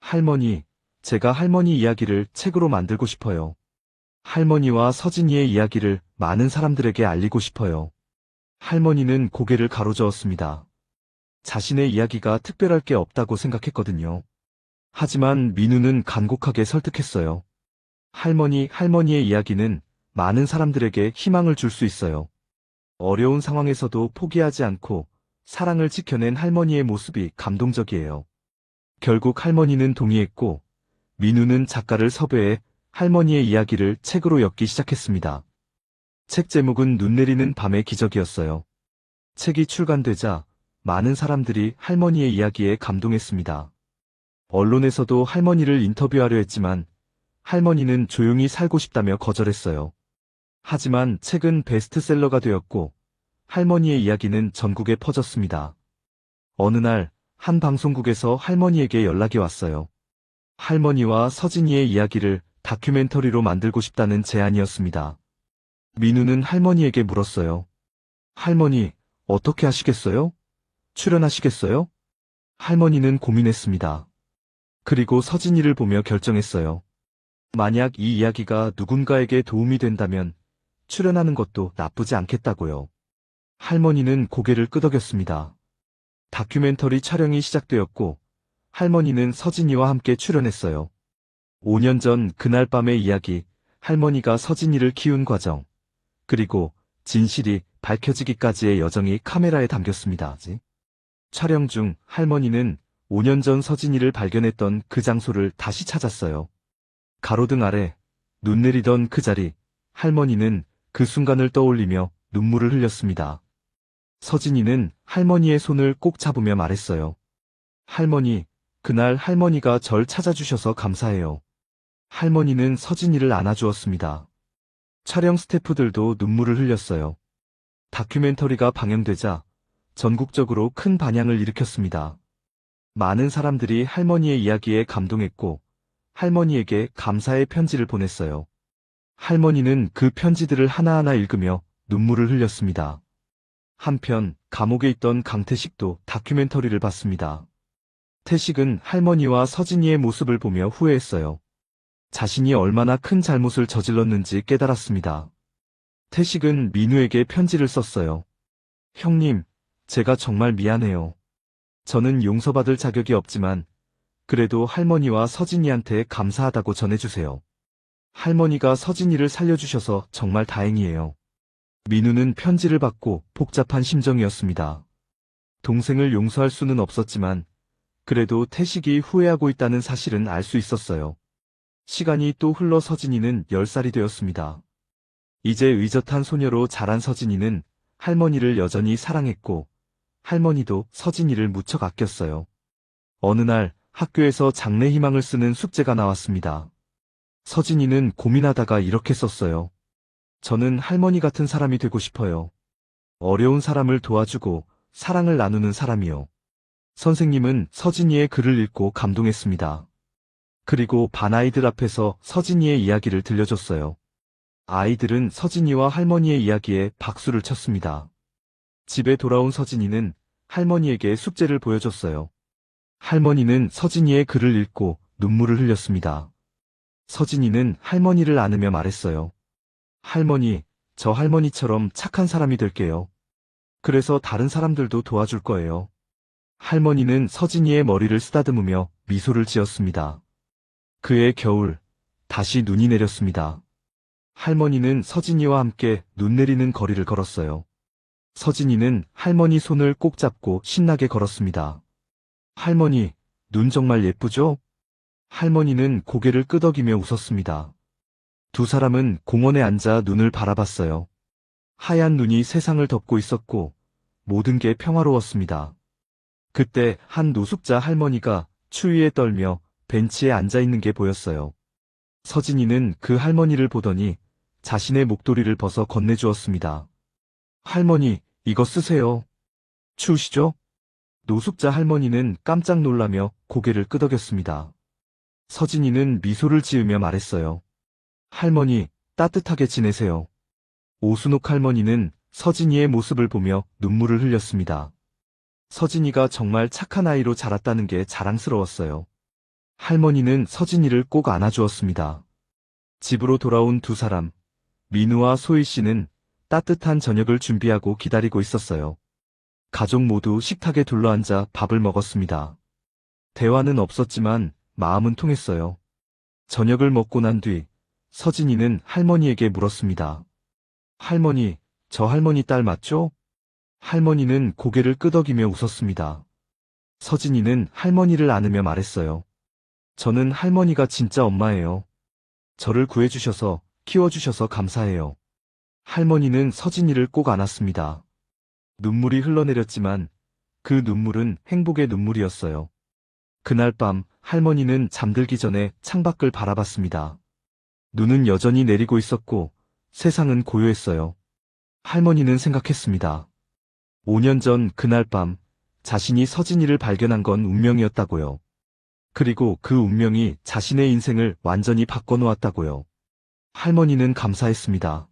할머니, 제가 할머니 이야기를 책으로 만들고 싶어요. 할머니와 서진이의 이야기를 많은 사람들에게 알리고 싶어요. 할머니는 고개를 가로저었습니다. 자신의 이야기가 특별할 게 없다고 생각했거든요. 하지만 민우는 간곡하게 설득했어요. 할머니의 이야기는 많은 사람들에게 희망을 줄 수 있어요. 어려운 상황에서도 포기하지 않고 사랑을 지켜낸 할머니의 모습이 감동적이에요. 결국 할머니는 동의했고, 민우는 작가를 섭외해 할머니의 이야기를 책으로 엮기 시작했습니다. 책 제목은 눈 내리는 밤의 기적이었어요. 책이 출간되자 많은 사람들이 할머니의 이야기에 감동했습니다. 언론에서도 할머니를 인터뷰하려 했지만 할머니는 조용히 살고 싶다며 거절했어요. 하지만 책은 베스트셀러가 되었고 할머니의 이야기는 전국에 퍼졌습니다. 어느 날 한 방송국에서 할머니에게 연락이 왔어요. 할머니와 서진이의 이야기를 다큐멘터리로 만들고 싶다는 제안이었습니다. 민우는 할머니에게 물었어요. 할머니, 어떻게 하시겠어요? 출연하시겠어요? 할머니는 고민했습니다. 그리고 서진이를 보며 결정했어요. 만약 이 이야기가 누군가에게 도움이 된다면 출연하는 것도 나쁘지 않겠다고요. 할머니는 고개를 끄덕였습니다. 다큐멘터리 촬영이 시작되었고 할머니는 서진이와 함께 출연했어요. 5년 전 그날 밤의 이야기, 할머니가 서진이를 키운 과정, 그리고 진실이 밝혀지기까지의 여정이 카메라에 담겼습니다. 촬영 중 할머니는 5년 전 서진이를 발견했던 그 장소를 다시 찾았어요. 가로등 아래 눈 내리던 그 자리, 할머니는 그 순간을 떠올리며 눈물을 흘렸습니다. 서진이는 할머니의 손을 꼭 잡으며 말했어요. 할머니, 그날 할머니가 절 찾아주셔서 감사해요. 할머니는 서진이를 안아주었습니다. 촬영 스태프들도 눈물을 흘렸어요. 다큐멘터리가 방영되자 전국적으로 큰 반향을 일으켰습니다. 많은 사람들이 할머니의 이야기에 감동했고 할머니에게 감사의 편지를 보냈어요. 할머니는 그 편지들을 하나하나 읽으며 눈물을 흘렸습니다. 한편 감옥에 있던 강태식도 다큐멘터리를 봤습니다. 태식은 할머니와 서진이의 모습을 보며 후회했어요. 자신이 얼마나 큰 잘못을 저질렀는지 깨달았습니다. 태식은 민우에게 편지를 썼어요. 형님, 제가 정말 미안해요. 저는 용서받을 자격이 없지만 그래도 할머니와 서진이한테 감사하다고 전해주세요. 할머니가 서진이를 살려주셔서 정말 다행이에요. 민우는 편지를 받고 복잡한 심정이었습니다. 동생을 용서할 수는 없었지만 그래도 태식이 후회하고 있다는 사실은 알 수 있었어요. 시간이 또 흘러 서진이는 10살이 되었습니다. 이제 의젓한 소녀로 자란 서진이는 할머니를 여전히 사랑했고 할머니도 서진이를 무척 아꼈어요. 어느 날 학교에서 장래 희망을 쓰는 숙제가 나왔습니다. 서진이는 고민하다가 이렇게 썼어요. 저는 할머니 같은 사람이 되고 싶어요. 어려운 사람을 도와주고 사랑을 나누는 사람이요. 선생님은 서진이의 글을 읽고 감동했습니다. 그리고 반 아이들 앞에서 서진이의 이야기를 들려줬어요. 아이들은 서진이와 할머니의 이야기에 박수를 쳤습니다. 집에 돌아온 서진이는 할머니에게 숙제를 보여줬어요. 할머니는 서진이의 글을 읽고 눈물을 흘렸습니다. 서진이는 할머니를 안으며 말했어요. 할머니, 저 할머니처럼 착한 사람이 될게요. 그래서 다른 사람들도 도와줄 거예요. 할머니는 서진이의 머리를 쓰다듬으며 미소를 지었습니다. 그해 겨울, 다시 눈이 내렸습니다. 할머니는 서진이와 함께 눈 내리는 거리를 걸었어요. 서진이는 할머니 손을 꼭 잡고 신나게 걸었습니다. 할머니, 눈 정말 예쁘죠? 할머니는 고개를 끄덕이며 웃었습니다. 두 사람은 공원에 앉아 눈을 바라봤어요. 하얀 눈이 세상을 덮고 있었고 모든 게 평화로웠습니다. 그때 한 노숙자 할머니가 추위에 떨며 벤치에 앉아 있는 게 보였어요. 서진이는 그 할머니를 보더니 자신의 목도리를 벗어 건네주었습니다. 할머니, 이거 쓰세요. 추우시죠? 노숙자 할머니는 깜짝 놀라며 고개를 끄덕였습니다. 서진이는 미소를 지으며 말했어요. 할머니, 따뜻하게 지내세요. 오순옥 할머니는 서진이의 모습을 보며 눈물을 흘렸습니다. 서진이가 정말 착한 아이로 자랐다는 게 자랑스러웠어요. 할머니는 서진이를 꼭 안아주었습니다. 집으로 돌아온 두 사람, 민우와 소희 씨는 따뜻한 저녁을 준비하고 기다리고 있었어요. 가족 모두 식탁에 둘러앉아 밥을 먹었습니다. 대화는 없었지만 마음은 통했어요. 저녁을 먹고 난 뒤 서진이는 할머니에게 물었습니다. 할머니, 저 할머니 딸 맞죠? 할머니는 고개를 끄덕이며 웃었습니다. 서진이는 할머니를 안으며 말했어요. 저는 할머니가 진짜 엄마예요. 저를 구해주셔서, 키워주셔서 감사해요. 할머니는 서진이를 꼭 안았습니다. 눈물이 흘러내렸지만 그 눈물은 행복의 눈물이었어요. 그날 밤 할머니는 잠들기 전에 창밖을 바라봤습니다. 눈은 여전히 내리고 있었고 세상은 고요했어요. 할머니는 생각했습니다. 5년 전 그날 밤 자신이 서진이를 발견한 건 운명이었다고요. 그리고 그 운명이 자신의 인생을 완전히 바꿔놓았다고요. 할머니는 감사했습니다.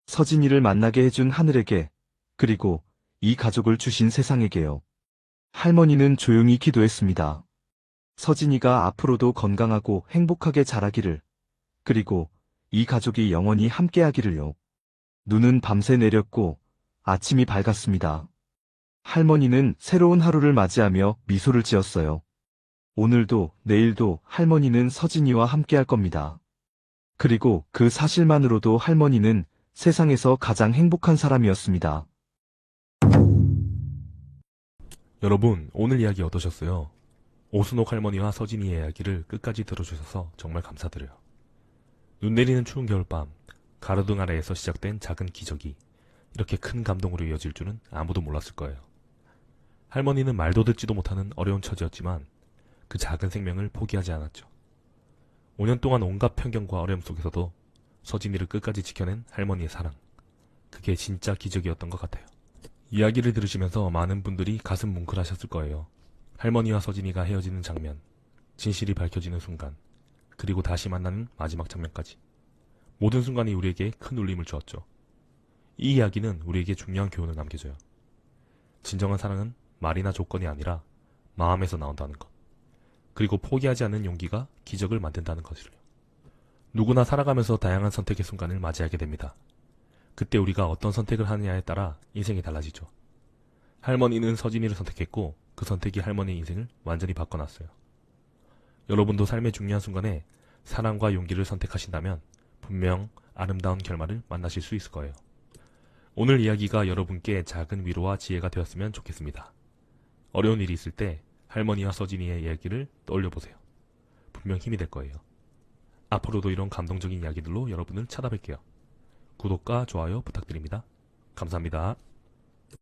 서진이를 만나게 해준 하늘에게, 그리고 이 가족을 주신 세상에게요. 할머니는 조용히 기도했습니다. 서진이가 앞으로도 건강하고 행복하게 자라기를, 그리고 이 가족이 영원히 함께하기를요. 눈은 밤새 내렸고 아침이 밝았습니다. 할머니는 새로운 하루를 맞이하며 미소를 지었어요. 오늘도 내일도 할머니는 서진이와 함께할 겁니다. 그리고 그 사실만으로도 할머니는 세상에서 가장 행복한 사람이었습니다. 여러분, 오늘 이야기 어떠셨어요? 오순옥 할머니와 서진이의 이야기를 끝까지 들어주셔서 정말 감사드려요. 눈 내리는 추운 겨울밤, 가로등 아래에서 시작된 작은 기적이 이렇게 큰 감동으로 이어질 줄은 아무도 몰랐을 거예요. 할머니는 말도 듣지도 못하는 어려운 처지였지만 그 작은 생명을 포기하지 않았죠. 5년 동안 온갖 편견과 어려움 속에서도 서진이를 끝까지 지켜낸 할머니의 사랑. 그게 진짜 기적이었던 것 같아요. 이야기를 들으시면서 많은 분들이 가슴 뭉클하셨을 거예요. 할머니와 서진이가 헤어지는 장면, 진실이 밝혀지는 순간, 그리고 다시 만나는 마지막 장면까지. 모든 순간이 우리에게 큰 울림을 주었죠. 이 이야기는 우리에게 중요한 교훈을 남겨줘요. 진정한 사랑은 말이나 조건이 아니라 마음에서 나온다는 것. 그리고 포기하지 않는 용기가 기적을 만든다는 것을요. 누구나 살아가면서 다양한 선택의 순간을 맞이하게 됩니다. 그때 우리가 어떤 선택을 하느냐에 따라 인생이 달라지죠. 할머니는 서진이를 선택했고 그 선택이 할머니의 인생을 완전히 바꿔놨어요. 여러분도 삶의 중요한 순간에 사랑과 용기를 선택하신다면 분명 아름다운 결말을 만나실 수 있을 거예요. 오늘 이야기가 여러분께 작은 위로와 지혜가 되었으면 좋겠습니다. 어려운 일이 있을 때 할머니와 서진이의 이야기를 떠올려보세요. 분명 힘이 될 거예요. 앞으로도 이런 감동적인 이야기들로 여러분을 찾아뵐게요. 구독과 좋아요 부탁드립니다. 감사합니다.